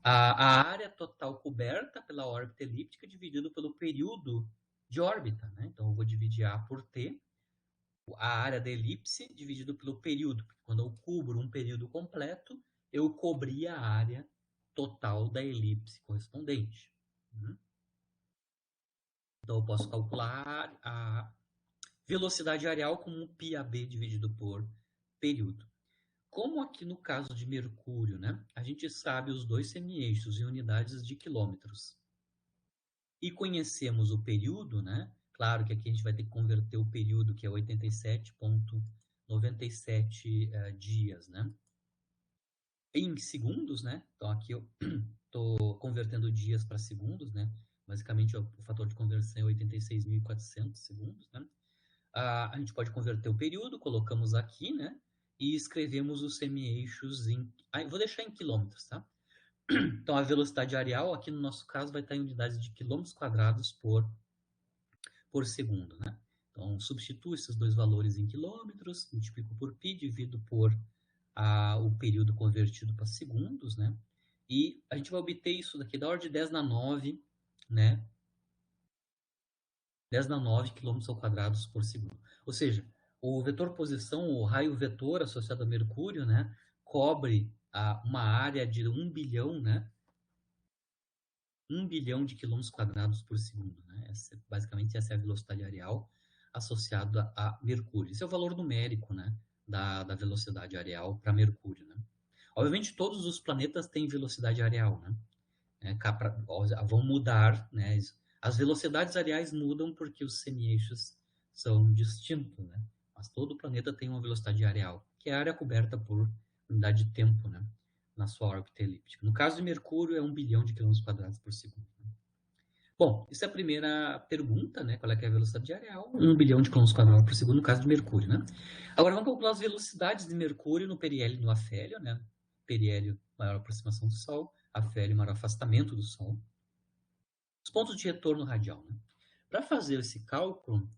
a área total coberta pela órbita elíptica dividido pelo período de órbita, né? Então, eu vou dividir A por T, a área da elipse dividido pelo período. Porque quando eu cubro um período completo, eu cobri a área total da elipse correspondente. Então, eu posso calcular a velocidade areal como πAB dividido por período. Como aqui no caso de Mercúrio, né, a gente sabe os dois semi-eixos em unidades de quilômetros. E conhecemos o período, né? Claro que aqui a gente vai ter que converter o período, que é 87,97 dias, né? Em segundos, né? Então aqui eu estou convertendo dias para segundos, né? Basicamente o fator de conversão é 86.400 segundos, né? A gente pode converter o período, colocamos aqui, né? E escrevemos os semi-eixos em... vou deixar em quilômetros, tá? Então, a velocidade areal, aqui no nosso caso, vai estar em unidades de quilômetros quadrados por segundo, né? Então, substituo esses dois valores em quilômetros, multiplico por π, divido por o período convertido para segundos, né? E a gente vai obter isso daqui da ordem de 10 na 9, né? 10 na 9 quilômetros ao quadrado por segundo. Ou seja, o vetor posição, o raio vetor associado a Mercúrio, né? Cobre uma área de 1 bilhão, né? 1 bilhão de quilômetros quadrados por segundo, né? Basicamente, essa é a velocidade areal associada a Mercúrio. Esse é o valor numérico, né? Da velocidade areal para Mercúrio, né? Obviamente, todos os planetas têm velocidade areal, né? Vão mudar, né? As velocidades areais mudam porque os semi-eixos são distintos, né? Mas todo o planeta tem uma velocidade areal, que é a área coberta por unidade de tempo, né? Na sua órbita elíptica. No caso de Mercúrio, é 1 bilhão de quilômetros quadrados por segundo. Bom, essa é a primeira pergunta, né? Qual é, a velocidade areal? 1 bilhão de quilômetros quadrados por segundo, no caso de Mercúrio, né? Agora vamos calcular as velocidades de Mercúrio no periélio e no afélio, né? Periélio, maior aproximação do Sol, afélio, maior afastamento do Sol. Os pontos de retorno radial, né? Para fazer esse cálculo,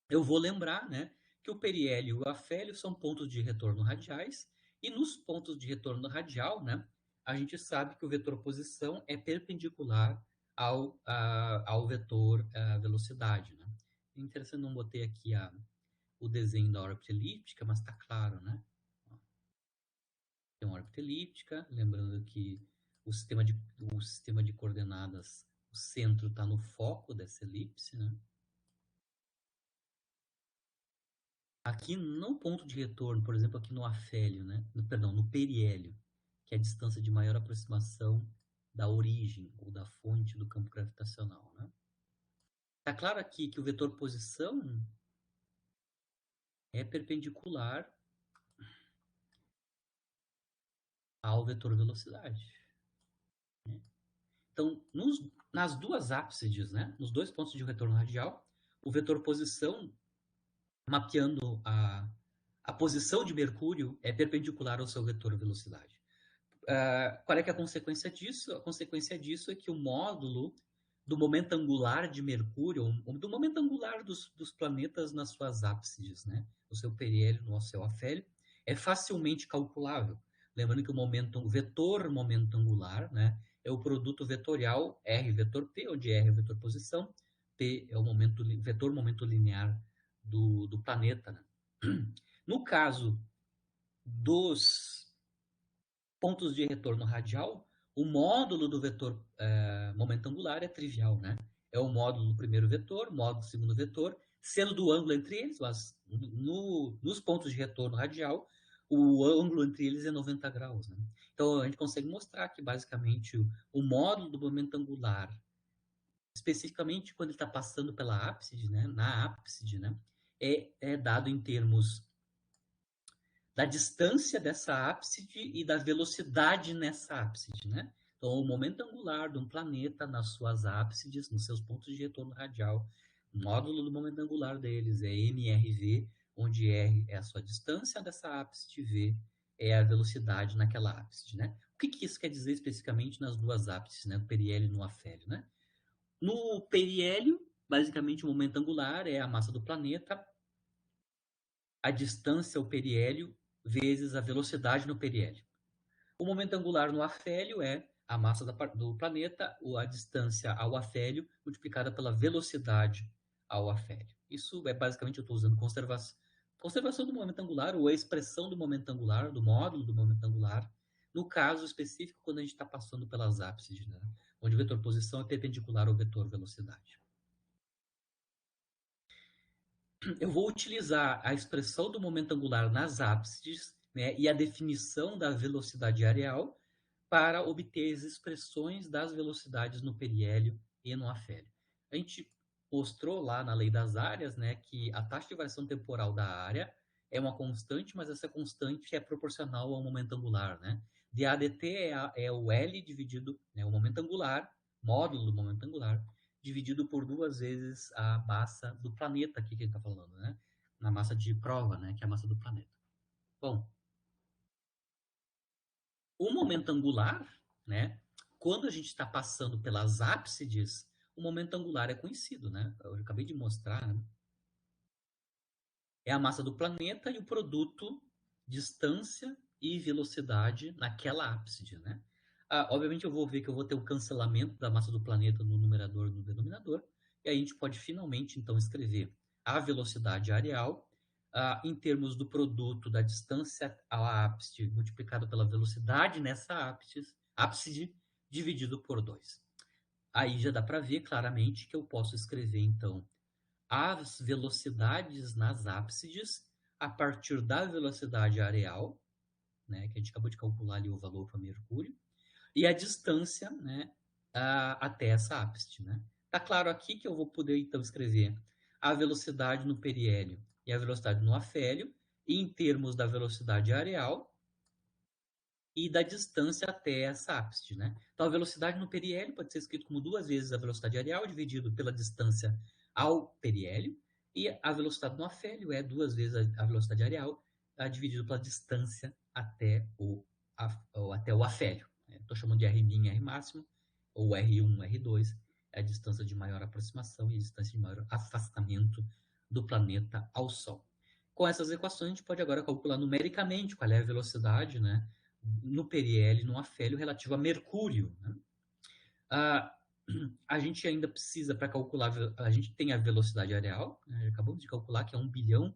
eu vou lembrar, né, que o periélio e o afélio são pontos de retorno radiais, e nos pontos de retorno radial, né, a gente sabe que o vetor posição é perpendicular ao vetor velocidade, né? É interessante, não botei aqui o desenho da órbita elíptica, mas está claro, né? Tem uma órbita elíptica, lembrando que o sistema de coordenadas, o centro está no foco dessa elipse, né? Aqui no ponto de retorno, por exemplo, aqui no afélio, né? No periélio, que é a distância de maior aproximação da origem ou da fonte do campo gravitacional, né? Tá claro aqui que o vetor posição é perpendicular ao vetor velocidade, né? Então, nas duas ápices, né? Nos dois pontos de retorno radial, o vetor posição, mapeando a posição de Mercúrio, é perpendicular ao seu vetor velocidade. Qual é que é a consequência disso? A consequência disso é que o módulo do momento angular de Mercúrio, ou do momento angular dos planetas nas suas ápices, né? O seu periélio, no seu afélio, é facilmente calculável. Lembrando que o vetor momento angular, né, é o produto vetorial R vetor P, onde R é o vetor posição, P é o vetor momento linear do planeta, né? No caso dos pontos de retorno radial, o módulo do vetor momento angular é trivial, né? É o módulo do primeiro vetor, módulo do segundo vetor, sendo do ângulo entre eles, mas nos pontos de retorno radial, o ângulo entre eles é 90 graus, né? Então, a gente consegue mostrar que, basicamente, o módulo do momento angular, especificamente quando ele está passando pela ápice, né? Na ápice, né? É dado em termos da distância dessa ápice e da velocidade nessa ápice, né? Então, o momento angular de um planeta nas suas ápices, nos seus pontos de retorno radial, o módulo do momento angular deles é mRv, onde R é a sua distância dessa ápice, V é a velocidade naquela ápice, né? O que isso quer dizer especificamente nas duas ápices, né? No periélio e no afélio, né? No periélio, basicamente, o momento angular é a massa do planeta, a distância ao periélio vezes a velocidade no periélio. O momento angular no afélio é a massa do planeta, ou a distância ao afélio, multiplicada pela velocidade ao afélio. Isso é basicamente, eu estou usando conservação do momento angular, ou a expressão do momento angular, do módulo do momento angular, no caso específico, quando a gente está passando pelas ápices, né? Onde o vetor posição é perpendicular ao vetor velocidade. Eu vou utilizar a expressão do momento angular nas ápices, né, e a definição da velocidade areal para obter as expressões das velocidades no periélio e no afélio. A gente mostrou lá na lei das áreas, né, que a taxa de variação temporal da área é uma constante, mas essa constante é proporcional ao momento angular, né? dAdt é o L dividido, né, o momento angular, módulo do momento angular, dividido por 2 vezes a massa do planeta aqui que a gente está falando, né? Na massa de prova, né? Que é a massa do planeta. Bom, o momento angular, né? Quando a gente está passando pelas ápsides, o momento angular é conhecido, né? Eu acabei de mostrar, né? É a massa do planeta e o produto distância e velocidade naquela ápside, né? Obviamente eu vou ver que eu vou ter o cancelamento da massa do planeta no numerador e no denominador, e aí a gente pode finalmente então escrever a velocidade areal em termos do produto da distância à ápside multiplicado pela velocidade nessa ápside dividido por 2. Aí já dá para ver claramente que eu posso escrever então as velocidades nas ápsides a partir da velocidade areal, né, que a gente acabou de calcular ali o valor para Mercúrio, e a distância, né, até essa ápside, né. Tá claro aqui que eu vou poder então escrever a velocidade no periélio e a velocidade no afélio, e em termos da velocidade areal e da distância até essa ápside, né? Então, a velocidade no periélio pode ser escrito como duas vezes a velocidade areal dividido pela distância ao periélio, e a velocidade no afélio é duas vezes a velocidade areal dividido pela distância até o afélio. Estou chamando de R min e R máximo, ou R1, R2, é a distância de maior aproximação e a distância de maior afastamento do planeta ao Sol. Com essas equações, a gente pode agora calcular numericamente qual é a velocidade, né, no periélio, no afélio relativo a Mercúrio. Né? Ah, a gente ainda precisa, para calcular, a gente tem a velocidade areal, né? Acabamos de calcular que é 1 bilhão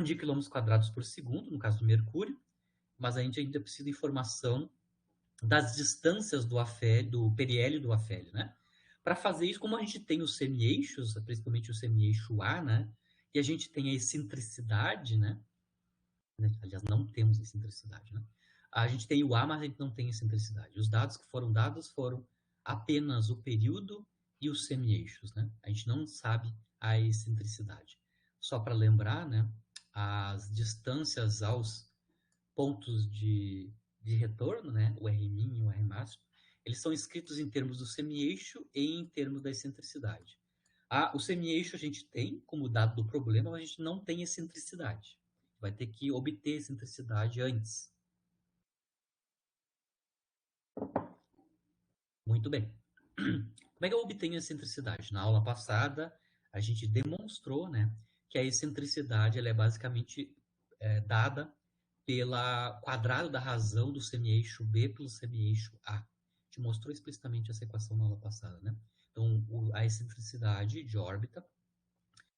de quilômetros quadrados por segundo, no caso do Mercúrio, mas a gente ainda precisa de informação das distâncias do periélio e do afélio, né? Para fazer isso, como a gente tem os semi-eixos, principalmente o semi-eixo A, né? E a gente tem a excentricidade, né? Aliás, não temos excentricidade, né? A gente tem o A, mas a gente não tem excentricidade. Os dados que foram dados foram apenas o período e os semi-eixos, né? A gente não sabe a excentricidade. Só para lembrar, né? As distâncias aos pontos de retorno, né? O R min e o R máximo, eles são escritos em termos do semi-eixo e em termos da excentricidade. O semi-eixo a gente tem como dado do problema, mas a gente não tem excentricidade. Vai ter que obter excentricidade antes. Muito bem. Como é que eu obtenho a excentricidade? Na aula passada, a gente demonstrou, né, que a excentricidade ela é basicamente dada pela quadrado da razão do semi-eixo B pelo semi-eixo A. A gente mostrou explicitamente essa equação na aula passada, né? Então, a excentricidade de órbita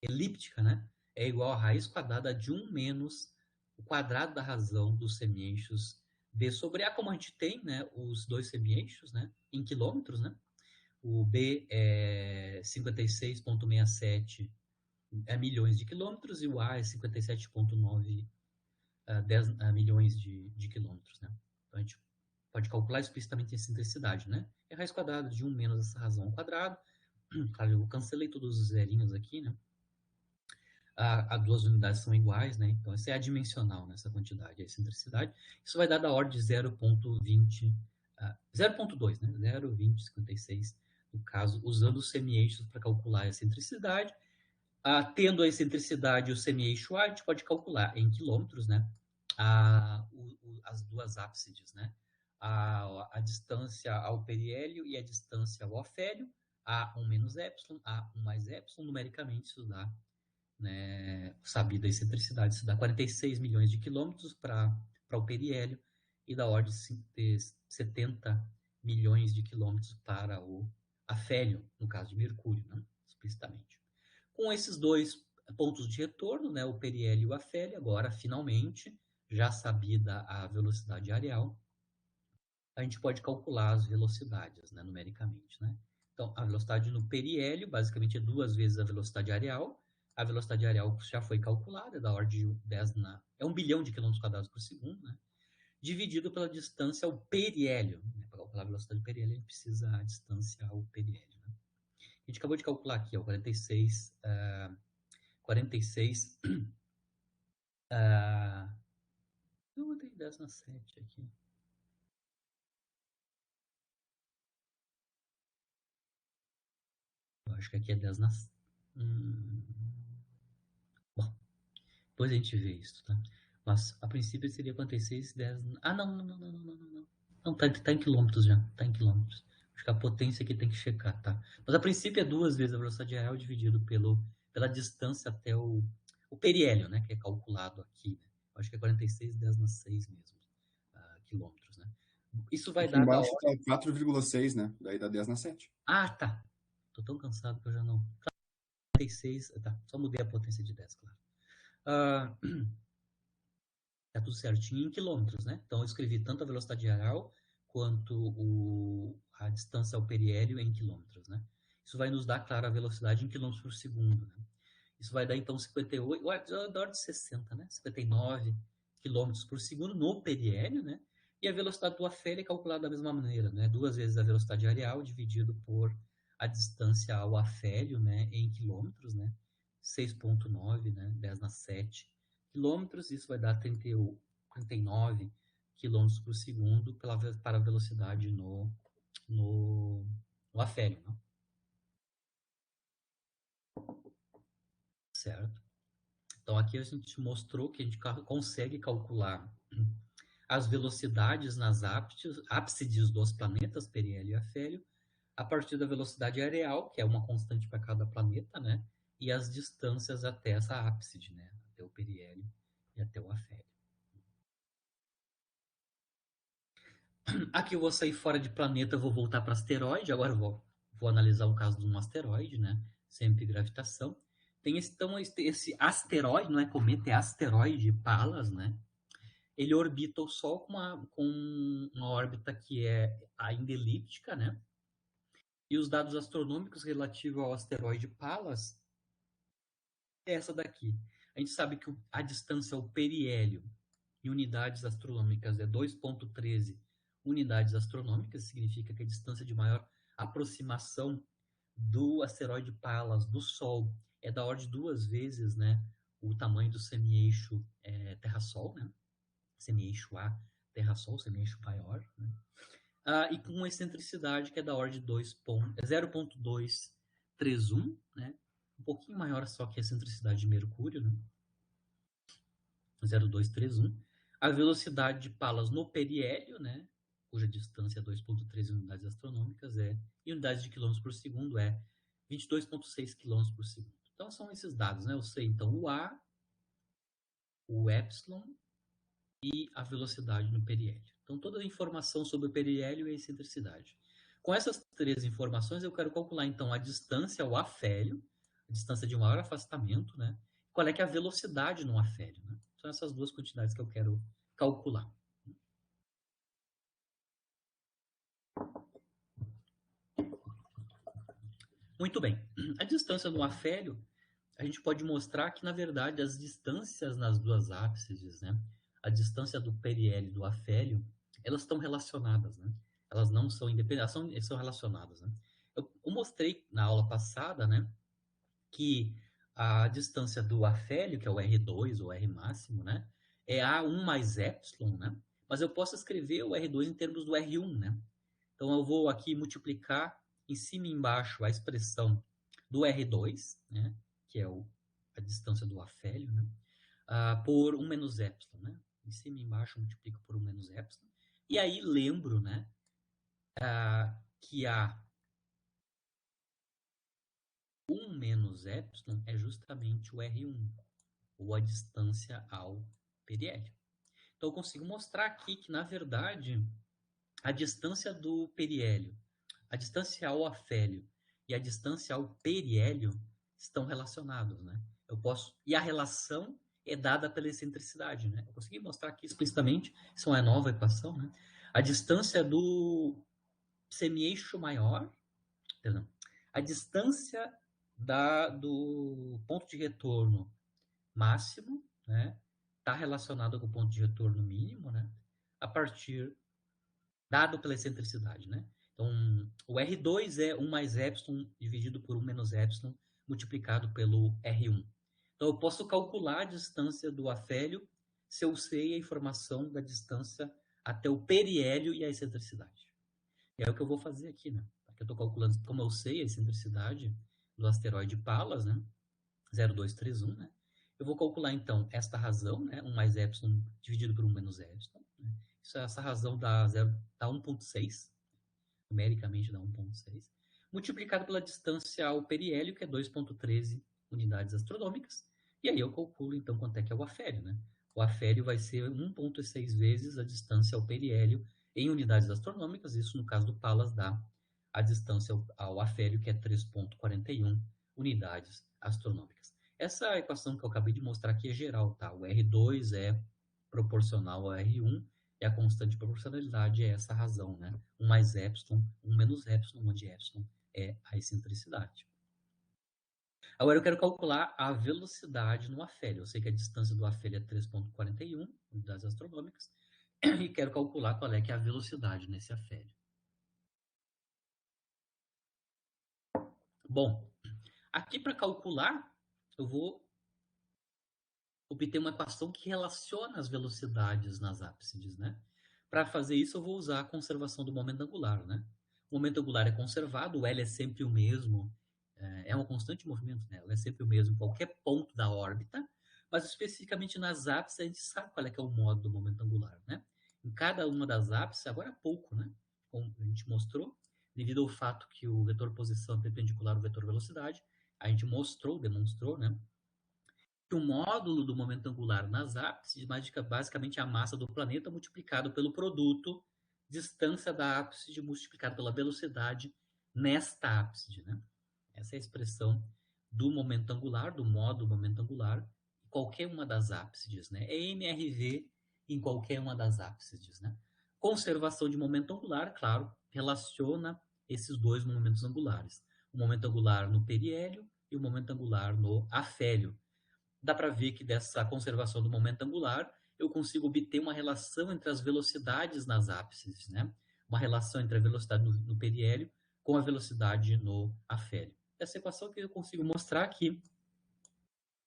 elíptica, né, é igual a raiz quadrada de 1 menos o quadrado da razão dos semi-eixos B sobre A, como a gente tem, né, os dois semi-eixos, né, em quilômetros, né? O B é 56,67 milhões de quilômetros e o A é 57,9 10 milhões de quilômetros, né? Então a gente pode calcular explicitamente a excentricidade, né? É raiz quadrada de 1 menos essa razão ao quadrado. Claro, eu cancelei todos os zerinhos aqui, né? As duas unidades são iguais, né? Então, essa é adimensional nessa quantidade, a excentricidade. Isso vai dar da ordem de 0,20, 0,2, né? 0,2056, no caso, usando os semi-eixos para calcular a excentricidade. Tendo a excentricidade e o semi-eixo A, a gente pode calcular em quilômetros, né? As duas ápsides, né? A distância ao periélio e a distância ao afélio, A1 menos epsilon, A1 mais epsilon, numericamente isso dá, né, sabida a excentricidade, isso dá 46 milhões de quilômetros para o periélio e da ordem de 70 milhões de quilômetros para o afélio, no caso de Mercúrio, né, explicitamente. Com esses dois pontos de retorno, né, o periélio e o afélio, agora finalmente, já sabida a velocidade areal, a gente pode calcular as velocidades, né, numericamente, né? Então, a velocidade no periélio, basicamente, é duas vezes a velocidade areal. A velocidade areal já foi calculada, é da ordem de 10 é 1 bilhão de quilômetros quadrados por segundo, né? Dividido pela distância ao periélio. Né? Para calcular a velocidade do periélio, a gente precisa a distância ao periélio. Né? A gente acabou de calcular aqui, ó, 46, eu botei 10 na 7 aqui. Eu acho que aqui é 10 na... Bom, depois a gente vê isso, tá? Mas a princípio seria 46,10. Ah, não, não, não, não, não, não, não. Não, tá em quilômetros já. Tá em quilômetros. Acho que a potência aqui tem que checar, tá? Mas a princípio é 2 vezes a velocidade real dividido pela distância até o periélio, né? Que é calculado aqui. Né? Acho que é 46,10 na 6 mesmo. Quilômetros, né? Isso vai Aqui dar da embaixo hora. tá 4,6, né? Daí dá 10 na 7. Ah, tá. Tô tão cansado que eu já não. 46. Tá. Só mudei a potência de 10, claro. Ah, tá tudo certinho em quilômetros, né? Então eu escrevi tanto a velocidade real quanto a distância ao periélio em quilômetros, né? Isso vai nos dar, claro, a velocidade em quilômetros por segundo, né? Isso vai dar, então, 58, da ordem de 60, né? 59 quilômetros por segundo no periélio, né? E a velocidade do afélio é calculada da mesma maneira, né? 2 vezes a velocidade real dividido por a distância ao afélio, né? Em quilômetros, né? 6,9, né? 10 na 7 quilômetros, isso vai dar 39 quilômetros por segundo para a velocidade no, no afélio, né? Certo? Então aqui a gente mostrou que a gente consegue calcular as velocidades nas ábsides dos planetas, periélio e afélio, a partir da velocidade areal, que é uma constante para cada planeta, né? E as distâncias até essa ábside, né? Até o periélio e até o afélio. Aqui eu vou sair fora de planeta, vou voltar para asteroide. Agora eu vou analisar o caso de um asteroide, né? Sempre gravitação. Tem então esse asteroide, não é cometa, é asteroide Pallas, né? Ele orbita o Sol com uma órbita que é ainda elíptica, né? E os dados astronômicos relativos ao asteroide Pallas é essa daqui. A gente sabe que a distância ao periélio em unidades astronômicas é 2,13 unidades astronômicas, significa que a distância de maior aproximação do asteroide Pallas do Sol é da ordem de 2 vezes, né, o tamanho do semi-eixo Terra-Sol, né? Semi-eixo A, Terra-Sol, semi-eixo maior, né? E com uma excentricidade que é da ordem de 0,231, né? Um pouquinho maior só que a excentricidade de Mercúrio, né? 0,231. A velocidade de Pallas no periélio, né? Cuja distância é 2,13 unidades astronômicas, em unidades de quilômetros por segundo, é 22,6 quilômetros por segundo. Então são esses dados, né? Eu sei então o A, o epsilon e a velocidade no periélio. Então toda a informação sobre o periélio e a excentricidade. Com essas 3 informações, eu quero calcular então a distância ao afélio, a distância de maior afastamento, né? Qual é que é a velocidade no afélio, né? São essas duas quantidades que eu quero calcular. Muito bem. A distância no afélio, a gente pode mostrar que, na verdade, as distâncias nas duas ábsides, né? A distância do periélio e do afélio, elas estão relacionadas, né? Elas não são independentes, são relacionadas, né? Eu mostrei na aula passada, né? Que a distância do afélio, que é o R2 ou R máximo, né? É A1 mais epsilon, né? Mas eu posso escrever o R2 em termos do R1, né? Então eu vou aqui multiplicar em cima e embaixo a expressão do R2, né? Que é a distância do afélio, né? Por 1 menos epsilon, né? Em cima e embaixo eu multiplico por 1 menos epsilon. E aí lembro, né? Que a 1 menos epsilon é justamente o R1, ou a distância ao periélio. Então eu consigo mostrar aqui que, na verdade, a distância do periélio, a distância ao afélio e a distância ao periélio estão relacionados, né? E a relação é dada pela excentricidade, né? Eu consegui mostrar aqui explicitamente, isso é uma nova equação, né? A distância do semi-eixo maior, perdão, a distância do ponto de retorno máximo, né, está relacionado com o ponto de retorno mínimo, né, a partir dado pela excentricidade, né? Então, o R2 é 1 mais epsilon dividido por 1 menos epsilon multiplicado pelo R1. Então, eu posso calcular a distância do afélio se eu sei a informação da distância até o periélio e a excentricidade. E é o que eu vou fazer aqui, né? Aqui eu estou calculando, como eu sei a excentricidade do asteroide Pallas, né? 0,231, né? Eu vou calcular, então, esta razão, né? 1 mais epsilon dividido por 1 menos epsilon. Né? Essa razão dá 1,6. Numericamente dá 1,6. Multiplicado pela distância ao periélio, que é 2,13 unidades astronômicas. E aí eu calculo, então, quanto é que é o afélio, né? O afélio vai ser 1,6 vezes a distância ao periélio em unidades astronômicas. Isso, no caso do Pallas, dá a distância ao afélio, que é 3,41 unidades astronômicas. Essa equação que eu acabei de mostrar aqui é geral, tá? O R2 é proporcional ao R1 e a constante de proporcionalidade é essa razão, né? 1 mais epsilon, 1 menos epsilon, onde epsilon é a excentricidade. Agora eu quero calcular a velocidade no afélio. Eu sei que a distância do afélio é 3,41 unidades astronômicas e quero calcular qual é que é a velocidade nesse afélio. Bom, aqui para calcular, eu vou obter uma equação que relaciona as velocidades nas ápsides, né? Para fazer isso, eu vou usar a conservação do momento angular, né? O momento angular é conservado, o L é sempre o mesmo, é uma constante de movimento, né? Ela é sempre o mesmo em qualquer ponto da órbita, mas especificamente nas ápices a gente sabe qual é que é o modo do momento angular, né? Em cada uma das ápices, agora há pouco, né? Como a gente mostrou, devido ao fato que o vetor posição é perpendicular ao vetor velocidade, a gente demonstrou, né? Que o módulo do momento angular nas ápices basicamente é a massa do planeta multiplicado pelo produto distância da ápside multiplicado pela velocidade nesta ápside, né? Essa é a expressão do momento angular, do módulo momento angular, em qualquer uma das ápsides, né? É MRV em qualquer uma das ápsides, né? Conservação de momento angular, claro, relaciona esses dois momentos angulares. O momento angular no periélio e o momento angular no afélio. Dá para ver que dessa conservação do momento angular, eu consigo obter uma relação entre as velocidades nas ápices, né? Uma relação entre a velocidade no periélio com a velocidade no afélio. Essa equação que eu consigo mostrar aqui.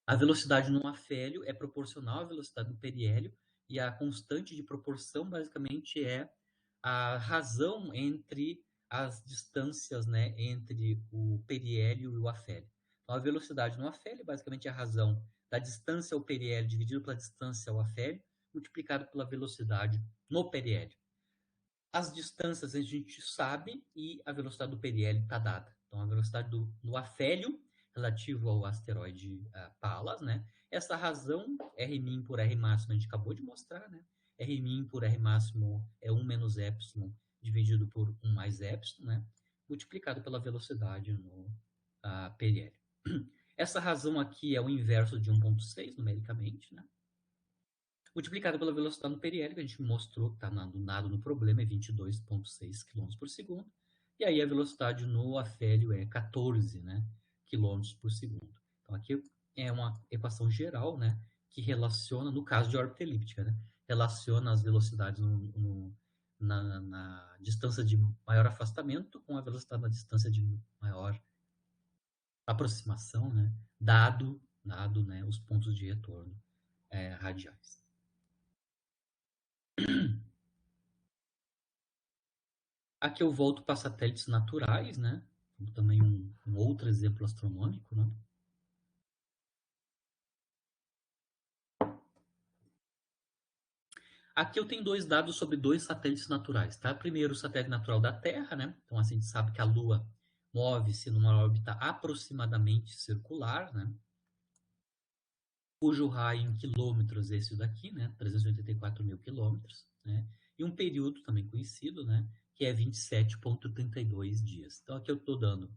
A velocidade no afélio é proporcional à velocidade no periélio e a constante de proporção basicamente é a razão entre as distâncias, né, entre o periélio e o afélio. Então, a velocidade no afélio basicamente é a razão da distância ao periélio dividido pela distância ao afélio multiplicado pela velocidade no periélio. As distâncias a gente sabe e a velocidade do periélio está dada. Então, a velocidade do afélio relativo ao asteroide Pallas, né? Essa razão, R min por R máximo, a gente acabou de mostrar, né? R min por R máximo é 1 menos epsilon dividido por 1 mais epsilon, né? Multiplicado pela velocidade no periélio. Essa razão aqui é o inverso de 1,6 numericamente, né? Multiplicado pela velocidade no periélio, que a gente mostrou que está nado no problema, é 22,6 km por segundo. E aí a velocidade no afélio é 14, né, km por segundo. Então aqui é uma equação geral, né, que relaciona, no caso de órbita elíptica, né, relaciona as velocidades na distância de maior afastamento com a velocidade na distância de maior aproximação, né, dado né, os pontos de retorno radiais. Aqui eu volto para satélites naturais, né? Também um outro exemplo astronômico, né? Aqui eu tenho dois dados sobre dois satélites naturais, tá? Primeiro, o satélite natural da Terra, né? Então, assim, a gente sabe que a Lua move-se numa órbita aproximadamente circular, né? Cujo raio em quilômetros é esse daqui, né? 384 mil quilômetros, né? E um período também conhecido, né? Que é 27,32 dias. Então, aqui eu estou dando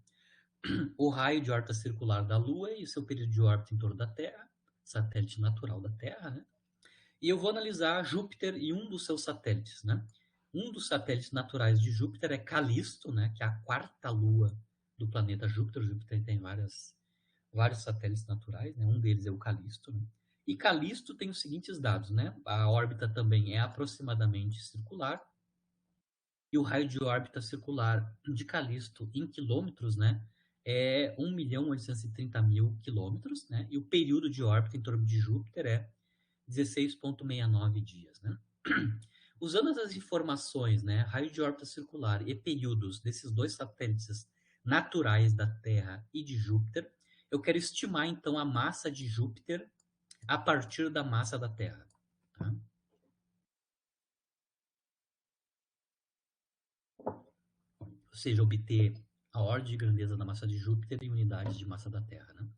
o raio de órbita circular da Lua e o seu período de órbita em torno da Terra, satélite natural da Terra, né? E eu vou analisar Júpiter e um dos seus satélites, né? Um dos satélites naturais de Júpiter é Calisto, né? Que é a quarta lua do planeta Júpiter. Júpiter tem vários satélites naturais, né? Um deles é o Calisto, né? E Calisto tem os seguintes dados, né? A órbita também é aproximadamente circular e o raio de órbita circular de Calisto em quilômetros, né? É 1.830.000 quilômetros, né? E o período de órbita em torno de Júpiter é 16,69 dias, né? Usando essas informações, né, raio de órbita circular e períodos desses dois satélites naturais da Terra e de Júpiter, eu quero estimar então a massa de Júpiter a partir da massa da Terra. Tá? Ou seja, obter a ordem de grandeza da massa de Júpiter em unidades de massa da Terra. Né?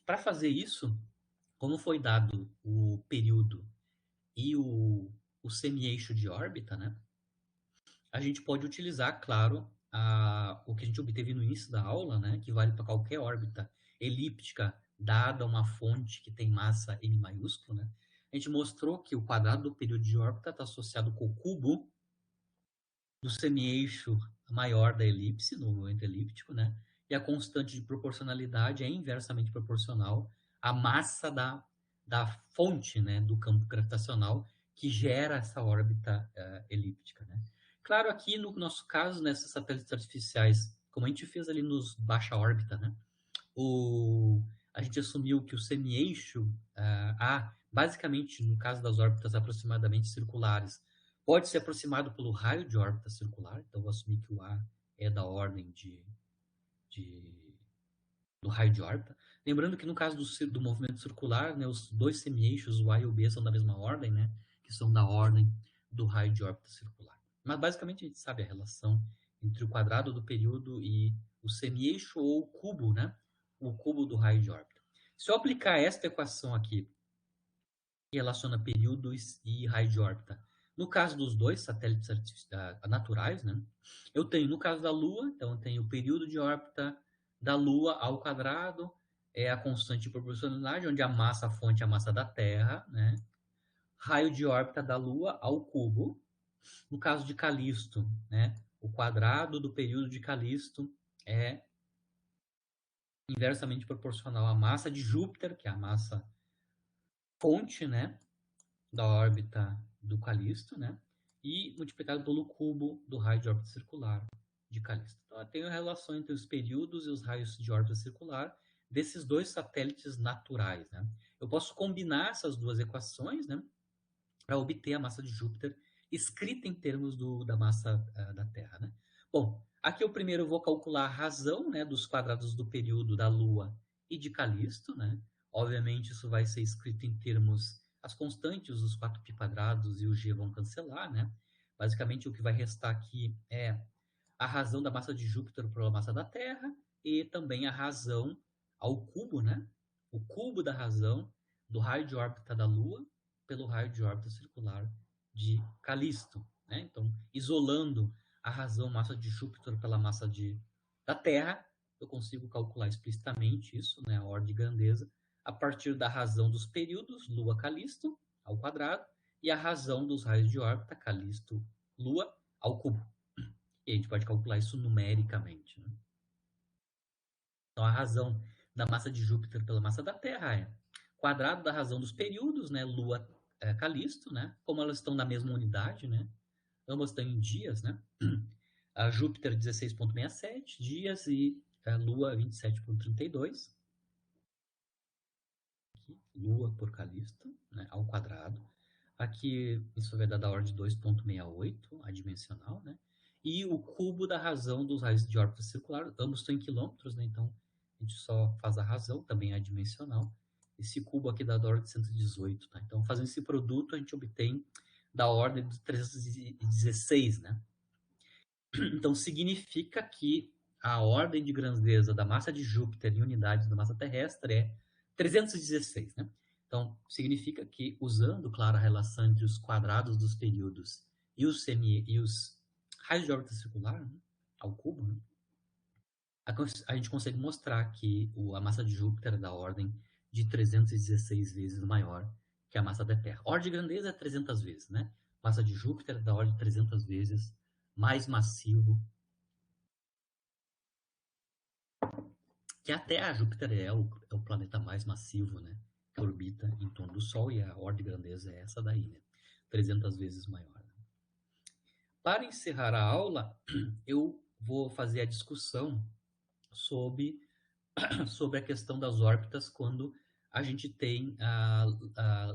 Para fazer isso, como foi dado o período e o semi-eixo de órbita, né? A gente pode utilizar, claro, o que a gente obteve no início da aula, né? Que vale para qualquer órbita elíptica dada uma fonte que tem massa M maiúsculo, né? A gente mostrou que o quadrado do período de órbita está associado com o cubo do semi-eixo maior da elipse, no momento elíptico, né? E a constante de proporcionalidade é inversamente proporcional à massa da fonte, né, do campo gravitacional que gera essa órbita elíptica, né? Claro, aqui no nosso caso, nessas satélites artificiais, como a gente fez ali nos baixa órbita, né? A gente assumiu que o semi-eixo basicamente, no caso das órbitas aproximadamente circulares, pode ser aproximado pelo raio de órbita circular. Então, vou assumir que o A é da ordem do raio de órbita. Lembrando que no caso do movimento circular, né, os dois semi-eixos, o A e o B, são da mesma ordem, né, que são da ordem do raio de órbita circular. Mas, basicamente, a gente sabe a relação entre o quadrado do período e o semi-eixo ou o cubo, né, o cubo do raio de órbita. Se eu aplicar esta equação aqui, que relaciona período e raio de órbita, no caso dos dois satélites naturais, né, eu tenho, no caso da Lua, então eu tenho o período de órbita da Lua ao quadrado, é a constante de proporcionalidade, onde a massa, a fonte é a massa da Terra, né? Raio de órbita da Lua ao cubo. No caso de Calisto, né, o quadrado do período de Calisto é inversamente proporcional à massa de Júpiter, que é a massa fonte, né, da órbita do Calisto, né, e multiplicado pelo cubo do raio de órbita circular de Calisto. Então, eu tenho a relação entre os períodos e os raios de órbita circular desses dois satélites naturais, né. Eu posso combinar essas duas equações, né, para obter a massa de Júpiter escrita em termos da massa da Terra, né. Bom, aqui eu primeiro vou calcular a razão, né, dos quadrados do período da Lua e de Calisto, né. Obviamente isso vai ser escrito em termos, as constantes, os 4π quadrados e o g vão cancelar, né. Basicamente o que vai restar aqui é a razão da massa de Júpiter pela massa da Terra e também a razão ao cubo, né? O cubo da razão do raio de órbita da Lua pelo raio de órbita circular de Calisto, né? Então, isolando a razão massa de Júpiter pela massa da Terra, eu consigo calcular explicitamente isso, né? A ordem de grandeza, a partir da razão dos períodos Lua-Calisto ao quadrado e a razão dos raios de órbita Calisto-Lua ao cubo. E a gente pode calcular isso numericamente. Né? Então, a razão da massa de Júpiter pela massa da Terra é quadrado da razão dos períodos, né? Lua, Calisto, né? Como elas estão na mesma unidade, né? Ambas estão em dias, né? A Júpiter 16,67 dias e a Lua 27,32. Aqui, Lua por Calisto, né? Ao quadrado. Aqui, isso vai dar da ordem de 2,68, adimensional, né? E o cubo da razão dos raios de órbita circular, ambos estão em quilômetros, né? Então, a gente só faz a razão, também é adimensional. Esse cubo aqui dá da ordem de 118, tá? Então, fazendo esse produto, a gente obtém da ordem de 316, né? Então, significa que a ordem de grandeza da massa de Júpiter em unidades da massa terrestre é 316, né? Então, significa que, usando, claro, a relação entre os quadrados dos períodos e os raios de órbita circular, né, ao cubo, né, a gente consegue mostrar que a massa de Júpiter é da ordem de 316 vezes maior que a massa da Terra. A ordem de grandeza é 300 vezes, né? A massa de Júpiter é da ordem de 300 vezes mais massivo que a Terra. Júpiter é o planeta mais massivo, né? Que orbita em torno do Sol, e a ordem de grandeza é essa daí, né? 300 vezes maior. Né? Para encerrar a aula, eu vou fazer a discussão sobre a questão das órbitas quando a gente tem a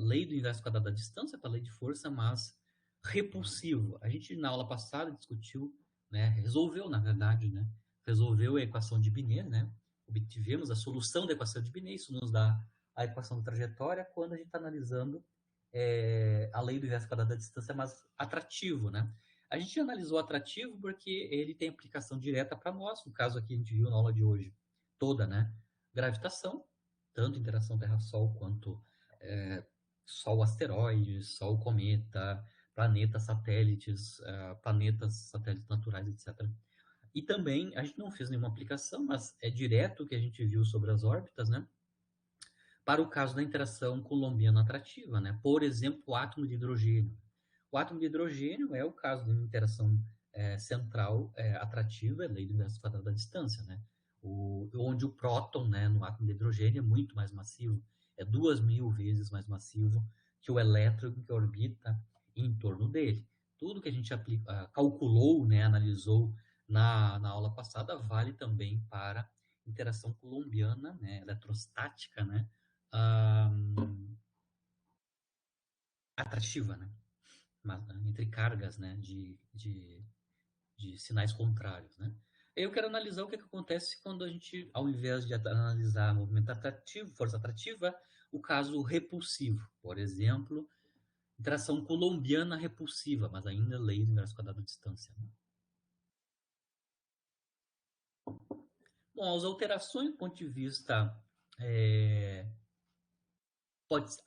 lei do inverso quadrado da distância, a lei de força, mas repulsivo. A gente, na aula passada, discutiu, né, resolveu, na verdade, né, resolveu a equação de Binet, né, obtivemos a solução da equação de Binet, isso nos dá a equação da trajetória quando a gente está analisando a lei do inverso quadrado da distância mais atrativo, né? A gente analisou atrativo porque ele tem aplicação direta para nós, no caso aqui a gente viu na aula de hoje toda, né? Gravitação, tanto interação Terra-Sol quanto Sol-asteroides, Sol-cometa, planetas satélites, planetas satélites naturais, etc. E também, a gente não fez nenhuma aplicação, mas é direto que a gente viu sobre as órbitas, né? Para o caso da interação colombiana atrativa, né? Por exemplo, o átomo de hidrogênio. O átomo de hidrogênio é o caso de uma interação central atrativa, é lei do inverso quadrado da distância, né? Onde o próton, né, no átomo de hidrogênio é muito mais massivo, é 2.000 vezes mais massivo que o elétron que orbita em torno dele. Tudo que a gente calculou, né, analisou na aula passada, vale também para interação colombiana, né, eletrostática, né, atrativa, né, entre cargas, né, de sinais contrários, né. Eu quero analisar o que acontece quando a gente, ao invés de analisar movimento atrativo, força atrativa, o caso repulsivo, por exemplo, interação colombiana repulsiva, mas ainda lei do inverso quadrado da distância, né? Bom, as alterações do ponto de vista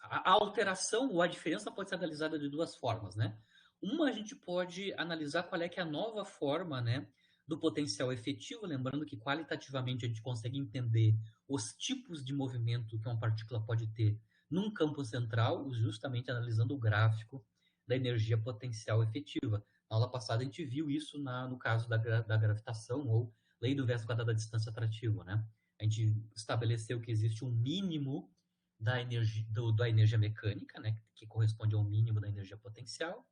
a alteração ou a diferença pode ser analisada de duas formas, né? Uma, a gente pode analisar qual é que é a nova forma, né, do potencial efetivo, lembrando que qualitativamente a gente consegue entender os tipos de movimento que uma partícula pode ter num campo central, justamente analisando o gráfico da energia potencial efetiva. Na aula passada a gente viu isso no caso da gravitação ou lei do inverso quadrado da distância atrativa, né? A gente estabeleceu que existe um mínimo da energia mecânica, né, que corresponde ao mínimo da energia potencial.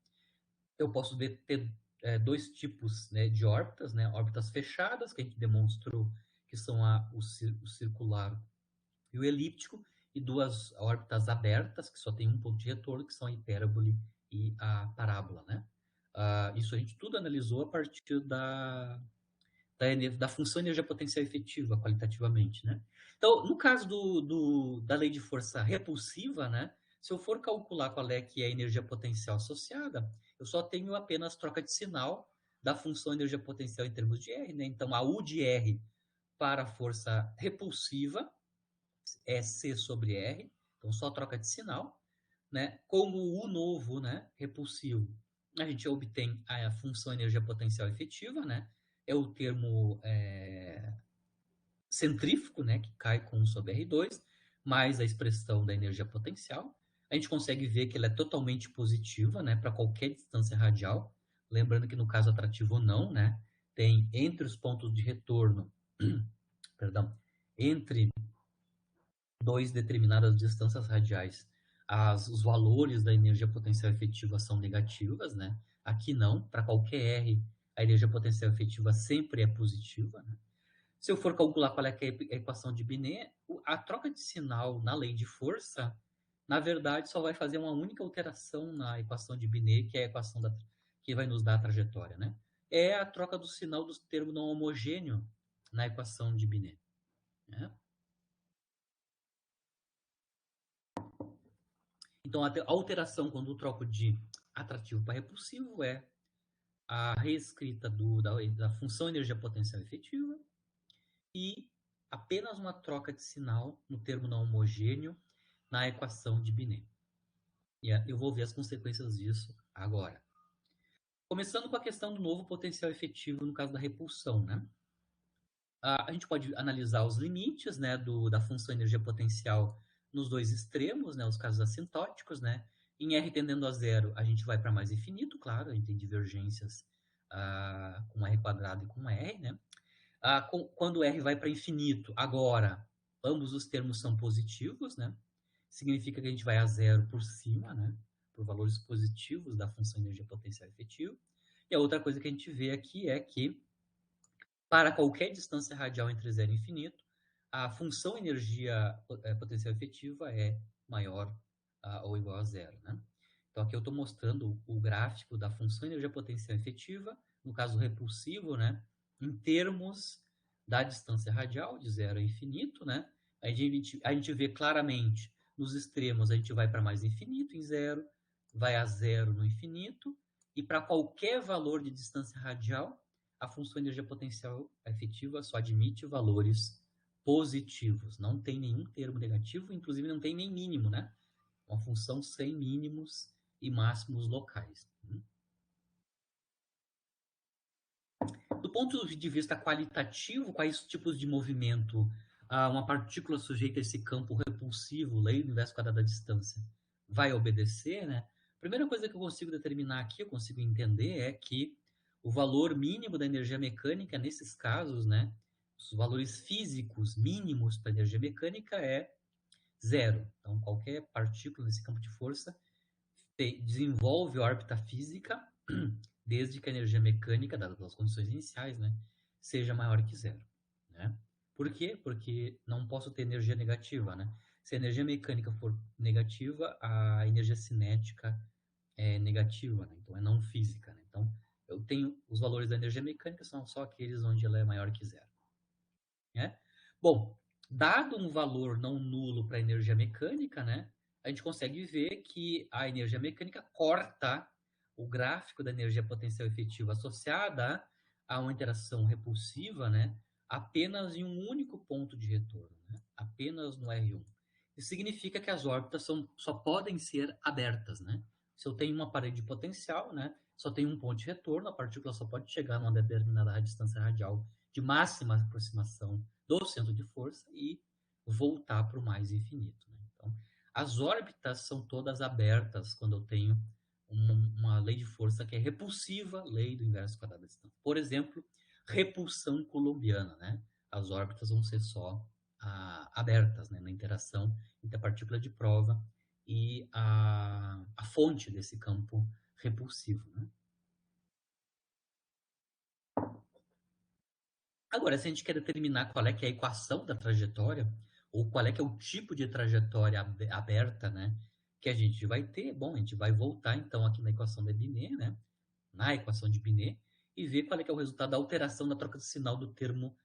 Eu posso ter dois tipos, né, de órbitas, né, órbitas fechadas, que a gente demonstrou que são o circular e o elíptico, e duas órbitas abertas, que só tem um ponto de retorno, que são a hipérbole e a parábola, né? Isso a gente tudo analisou a partir da função energia potencial efetiva, qualitativamente, né? Então, no caso da lei de força repulsiva, né? Se eu for calcular qual é que é a energia potencial associada, eu só tenho apenas troca de sinal da função energia potencial em termos de R, né? Então, a U de R para a força repulsiva é C sobre R, então só troca de sinal, né? Com o U novo, né, repulsivo, a gente obtém a função energia potencial efetiva, né? É o termo centrífugo, né, que cai com 1 sobre R2, mais a expressão da energia potencial. A gente consegue ver que ela é totalmente positiva, né, para qualquer distância radial. Lembrando que no caso atrativo não, né, tem entre os pontos de retorno, perdão, entre dois determinadas distâncias radiais, os valores da energia potencial efetiva são negativas, né? Aqui não, para qualquer R, a energia potencial efetiva sempre é positiva, né? Se eu for calcular qual é a equação de Binet, a troca de sinal na lei de força, na verdade, só vai fazer uma única alteração na equação de Binet, que é a equação que vai nos dar a trajetória, né? É a troca do sinal do termo não homogêneo na equação de Binet, né? Então, a alteração quando eu troco de atrativo para repulsivo é a reescrita da função energia potencial efetiva e apenas uma troca de sinal no termo não homogêneo na equação de Binet. E eu vou ver as consequências disso agora. Começando com a questão do novo potencial efetivo no caso da repulsão, né? A gente pode analisar os limites, né, da função energia potencial nos dois extremos, né, os casos assintóticos, né? Em R tendendo a zero, a gente vai para mais infinito, claro, a gente tem divergências com R quadrado e com R, né? Quando R vai para infinito, agora, ambos os termos são positivos, né? Significa que a gente vai a zero por cima, né? Por valores positivos da função energia potencial efetiva. E a outra coisa que a gente vê aqui é que para qualquer distância radial entre zero e infinito, a função energia potencial efetiva é maior ou igual a zero, né? Então, aqui eu estou mostrando o gráfico da função energia potencial efetiva, no caso repulsivo, né? Em termos da distância radial, de 0 a infinito, né? A gente vê claramente nos extremos, a gente vai para mais infinito em 0, vai a 0 no infinito, e para qualquer valor de distância radial, a função energia potencial efetiva só admite valores positivos. Não tem nenhum termo negativo, inclusive não tem nem mínimo, né? Uma função sem mínimos e máximos locais. Do ponto de vista qualitativo, quais tipos de movimento uma partícula sujeita a esse campo repulsivo, lei do inverso quadrado da distância, vai obedecer, né? A primeira coisa que eu consigo determinar aqui, eu consigo entender, é que o valor mínimo da energia mecânica, nesses casos, né, os valores físicos mínimos para a energia mecânica é zero. Então, qualquer partícula nesse campo de força desenvolve órbita física desde que a energia mecânica, dadas pelas condições iniciais, né, seja maior que zero. Né? Por quê? Porque não posso ter energia negativa. Né? Se a energia mecânica for negativa, a energia cinética é negativa, né? Então é não física. Né? Então, eu tenho os valores da energia mecânica são só aqueles onde ela é maior que zero. Né? Bom, dado um valor não nulo para a energia mecânica, né, a gente consegue ver que a energia mecânica corta o gráfico da energia potencial efetiva associada a uma interação repulsiva, né, apenas em um único ponto de retorno, né, apenas no R1. Isso significa que as órbitas só podem ser abertas. Né? Se eu tenho uma parede potencial, né, só tem um ponto de retorno, a partícula só pode chegar a uma determinada distância radial de máxima aproximação do centro de força e voltar para o mais infinito. Né? Então, as órbitas são todas abertas quando eu tenho uma lei de força que é repulsiva, lei do inverso quadrado da distância. Por exemplo, repulsão coulombiana. Né? As órbitas vão ser só abertas, né, na interação entre a partícula de prova e a fonte desse campo repulsivo. Né? Agora, se a gente quer determinar qual é que é a equação da trajetória, ou qual é que é o tipo de trajetória aberta, né, que a gente vai ter, bom, a gente vai voltar então aqui na equação de Binet, né, na equação de Binet, e ver qual é que é o resultado da alteração da troca de sinal do termo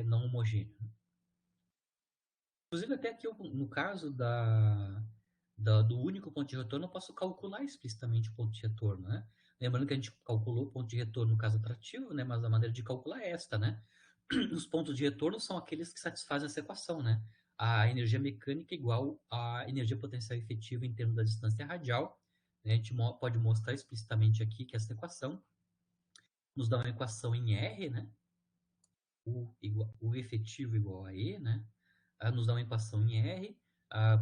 não homogêneo. Inclusive, até aqui, no caso do único ponto de retorno, eu posso calcular explicitamente o ponto de retorno, né? Lembrando que a gente calculou o ponto de retorno no caso atrativo, né? Mas a maneira de calcular é esta, né? Os pontos de retorno são aqueles que satisfazem essa equação, né? A energia mecânica igual à energia potencial efetiva em termos da distância radial. Né? A gente pode mostrar explicitamente aqui que essa equação nos dá uma equação em R, né? U efetivo igual a E, né? Nos dá uma equação em R.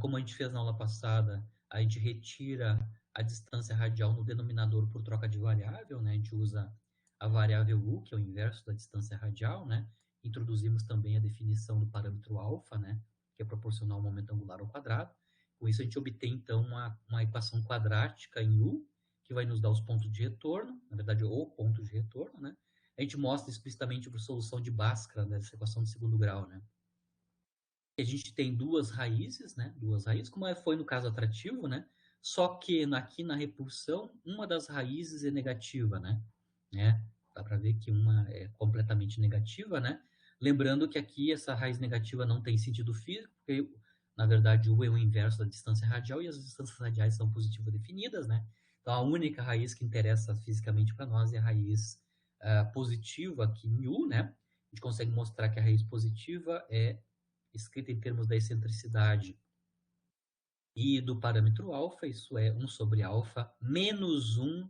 Como a gente fez na aula passada, a gente retira a distância radial no denominador por troca de variável, né? A gente usa a variável U, que é o inverso da distância radial, né? Introduzimos também a definição do parâmetro alfa, né? Que é proporcional ao momento angular ao quadrado. Com isso, a gente obtém, então, uma equação quadrática em U, que vai nos dar os pontos de retorno, na verdade, o ponto de retorno, né? A gente mostra explicitamente por solução de Bhaskara, né, dessa equação de segundo grau, né? A gente tem duas raízes, né? Duas raízes, como foi no caso atrativo, né? Só que aqui na repulsão, uma das raízes é negativa, né? Dá para ver que uma é completamente negativa, né? Lembrando que aqui essa raiz negativa não tem sentido físico, porque na verdade o é o inverso da distância radial e as distâncias radiais são positivas definidas, né? Então a única raiz que interessa fisicamente para nós é a raiz positiva aqui em U, né? A gente consegue mostrar que a raiz positiva é escrita em termos da excentricidade e do parâmetro alfa, isso é 1 sobre alfa menos 1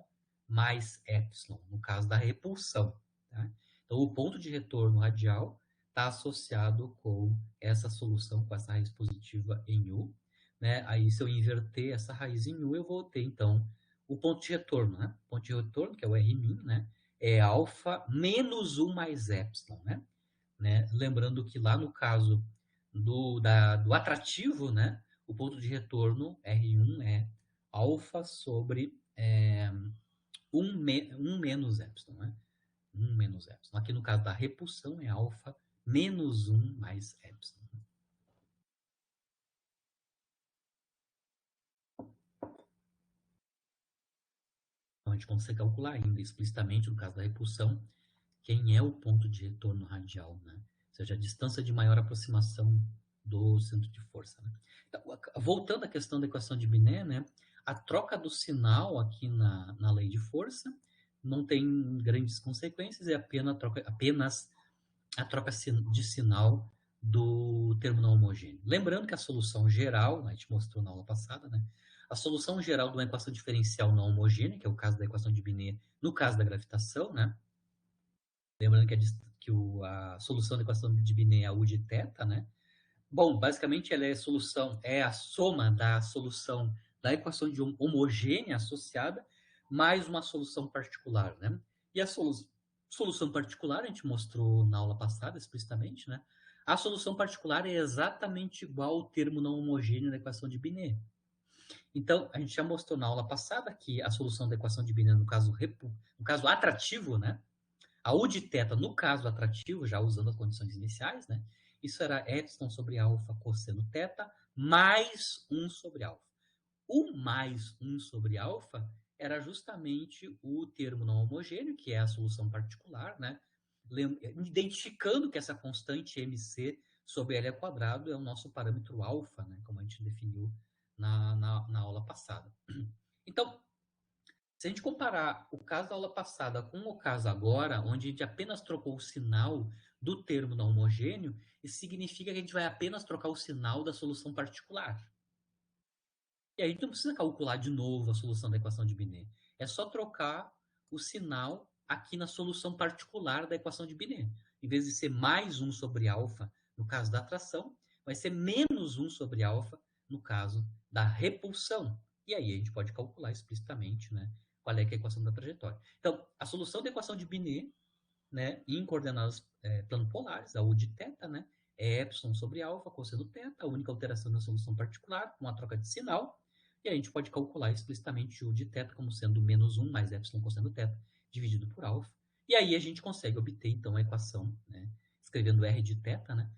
mais epsilon, no caso da repulsão. Tá? Então, o ponto de retorno radial está associado com essa solução, com essa raiz positiva em U. Né? Aí, se eu inverter essa raiz em U, eu vou ter, então, o ponto de retorno. Né? O ponto de retorno, que é o R min, né? É alfa menos 1 mais epsilon. Né? Lembrando que lá no caso do atrativo, né? O ponto de retorno R1 é alfa sobre 1 menos epsilon, né? 1 menos epsilon. Aqui no caso da repulsão é alfa menos 1 mais epsilon. Então a gente consegue calcular ainda explicitamente, no caso da repulsão, quem é o ponto de retorno radial, né? seja, a distância de maior aproximação do centro de força. Né? Então, voltando à questão da equação de Binet, né, a troca do sinal aqui na lei de força não tem grandes consequências, é apenas a troca de sinal do termo não homogêneo. Lembrando que a solução geral, a gente mostrou na aula passada, né, a solução geral de uma equação diferencial não homogênea, que é o caso da equação de Binet, no caso da gravitação, né, lembrando que a solução da equação de Binet é a U de θ, né, bom, basicamente ela é a soma da solução da equação de homogênea associada mais uma solução particular, né? E a solução particular, a gente mostrou na aula passada explicitamente, né? A solução particular é exatamente igual ao termo não homogêneo da equação de Binet. Então, a gente já mostrou na aula passada que a solução da equação de Binet, no caso atrativo, né? A U de θ, no caso atrativo, já usando as condições iniciais, né? Isso era epsilon sobre alfa cosseno θ mais 1 sobre alfa. O mais 1 sobre alfa era justamente o termo não homogêneo, que é a solução particular, né? Identificando que essa constante mc sobre L ao quadrado é o nosso parâmetro alfa, né? Como a gente definiu na aula passada. Então, se a gente comparar o caso da aula passada com o caso agora, onde a gente apenas trocou o sinal do termo não homogêneo, isso significa que a gente vai apenas trocar o sinal da solução particular. E aí a gente não precisa calcular de novo a solução da equação de Binet. É só trocar o sinal aqui na solução particular da equação de Binet. Em vez de ser mais 1 sobre alfa, no caso da atração, vai ser menos 1 sobre alfa, no caso da repulsão. E aí a gente pode calcular explicitamente, né, qual é, que é a equação da trajetória. Então, a solução da equação de Binet, né, em coordenadas planopolares, a U de θ, né, é epsilon sobre alfa cosseno θ, a única alteração na solução particular, com a troca de sinal, e a gente pode calcular explicitamente U de θ como sendo menos 1 mais epsilon cosseno θ dividido por alfa, e aí a gente consegue obter, então, a equação, né, escrevendo R de θ, né,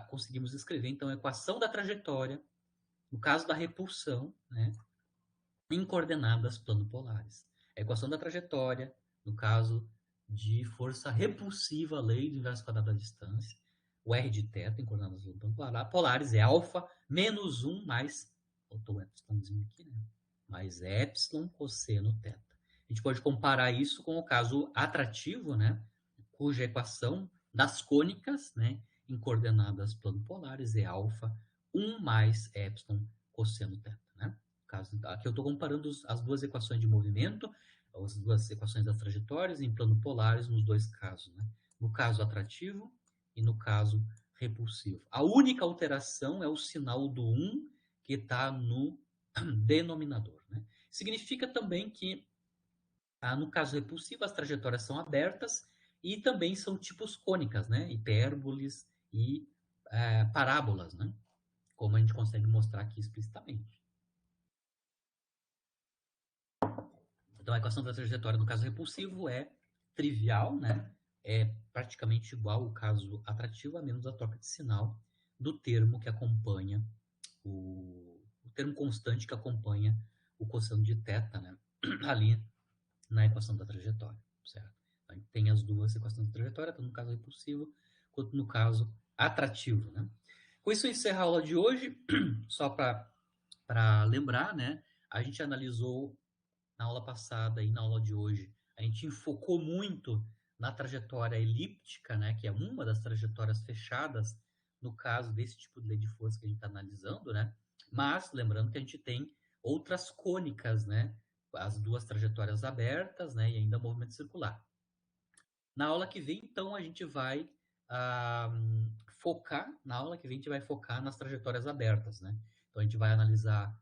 conseguimos escrever, então, a equação da trajetória, no caso da repulsão, né, em coordenadas planopolares. A equação da trajetória, no caso de força repulsiva, lei do inverso quadrado da distância, o R de θ em coordenadas polares é alfa menos 1 mais, botou o epsilonzinho aqui, né? Mais epsilon cosseno θ. A gente pode comparar isso com o caso atrativo, né? Cuja equação das cônicas, né, em coordenadas planopolares é alfa 1 mais epsilon cosseno θ, né? Aqui eu estou comparando as duas equações de movimento, as duas equações das trajetórias em plano polares nos dois casos, né? No caso atrativo e no caso repulsivo. A única alteração é o sinal do 1 que está no denominador, né? Significa também que, no caso repulsivo, as trajetórias são abertas e também são tipos cônicas, né? Hipérboles e parábolas, né? Como a gente consegue mostrar aqui explicitamente. Então, a equação da trajetória no caso repulsivo é trivial, né? É praticamente igual ao caso atrativo, a menos a troca de sinal do termo que acompanha o termo constante que acompanha o cosseno de θ, né? Ali na equação da trajetória, certo? Então, tem as duas equações da trajetória, tanto no caso repulsivo quanto no caso atrativo, né? Com isso, eu encerro a aula de hoje. Só para lembrar, né? A gente analisou na aula passada e na aula de hoje, a gente enfocou muito na trajetória elíptica, né, que é uma das trajetórias fechadas no caso desse tipo de lei de força que a gente está analisando, né? Mas lembrando que a gente tem outras cônicas, né? As duas trajetórias abertas, né? E ainda movimento circular. Na aula que vem, então, a gente vai focar nas trajetórias abertas, né? Então, a gente vai analisar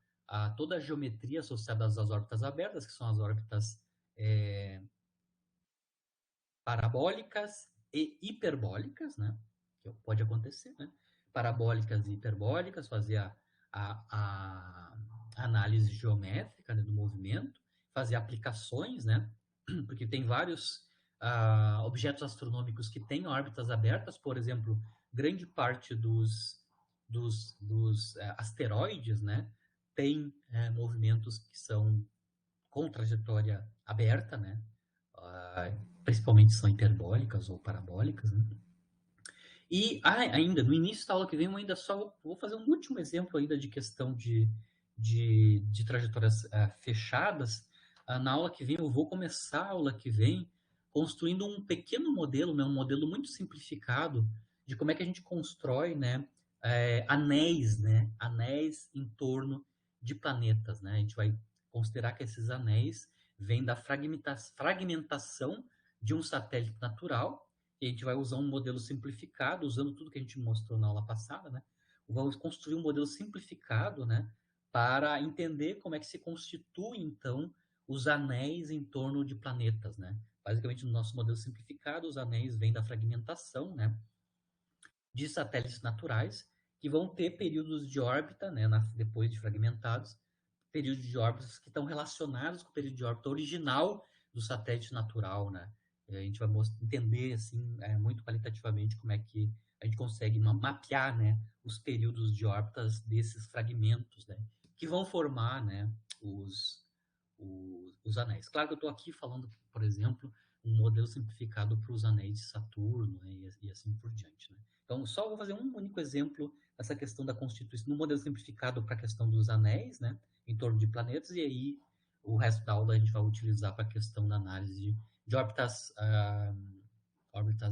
toda a geometria associada às órbitas abertas, que são as órbitas parabólicas e hiperbólicas, né? Que pode acontecer, né? Parabólicas e hiperbólicas, fazer a análise geométrica, né, do movimento, fazer aplicações, né? Porque tem vários objetos astronômicos que têm órbitas abertas, por exemplo, grande parte dos asteroides, né, tem movimentos que são com trajetória aberta, né, principalmente são hiperbólicas ou parabólicas, né? E ainda, no início da aula que vem, eu ainda só vou fazer um último exemplo ainda de questão de trajetórias fechadas. Na aula que vem, eu vou começar a aula que vem construindo um pequeno modelo, né, um modelo muito simplificado de como é que a gente constrói, né, anéis em torno de planetas, né? A gente vai considerar que esses anéis vêm da fragmentação de um satélite natural, e a gente vai usar um modelo simplificado, usando tudo que a gente mostrou na aula passada, né? Vamos construir um modelo simplificado, né, para entender como é que se constitui, então, os anéis em torno de planetas, né? Basicamente, no nosso modelo simplificado, os anéis vêm da fragmentação, né, de satélites naturais, que vão ter períodos de órbita, né, depois de fragmentados, períodos de órbitas que estão relacionados com o período de órbita original do satélite natural, né? A gente vai entender, assim, muito qualitativamente como é que a gente consegue mapear, né, os períodos de órbitas desses fragmentos, né, que vão formar, né, os anéis. Claro que eu estou aqui falando, por exemplo, um modelo simplificado para os anéis de Saturno, né, e assim por diante. Né? Então, só vou fazer um único exemplo dessa questão da constituição, no modelo simplificado para a questão dos anéis, né, em torno de planetas, e aí o resto da aula a gente vai utilizar para a questão da análise de órbitas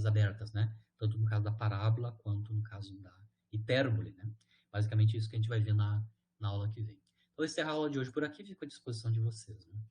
abertas, né? Tanto no caso da parábola quanto no caso da hipérbole, né? Basicamente isso que a gente vai ver na aula que vem. Então, eu encerro a aula de hoje por aqui, fico à disposição de vocês. Né?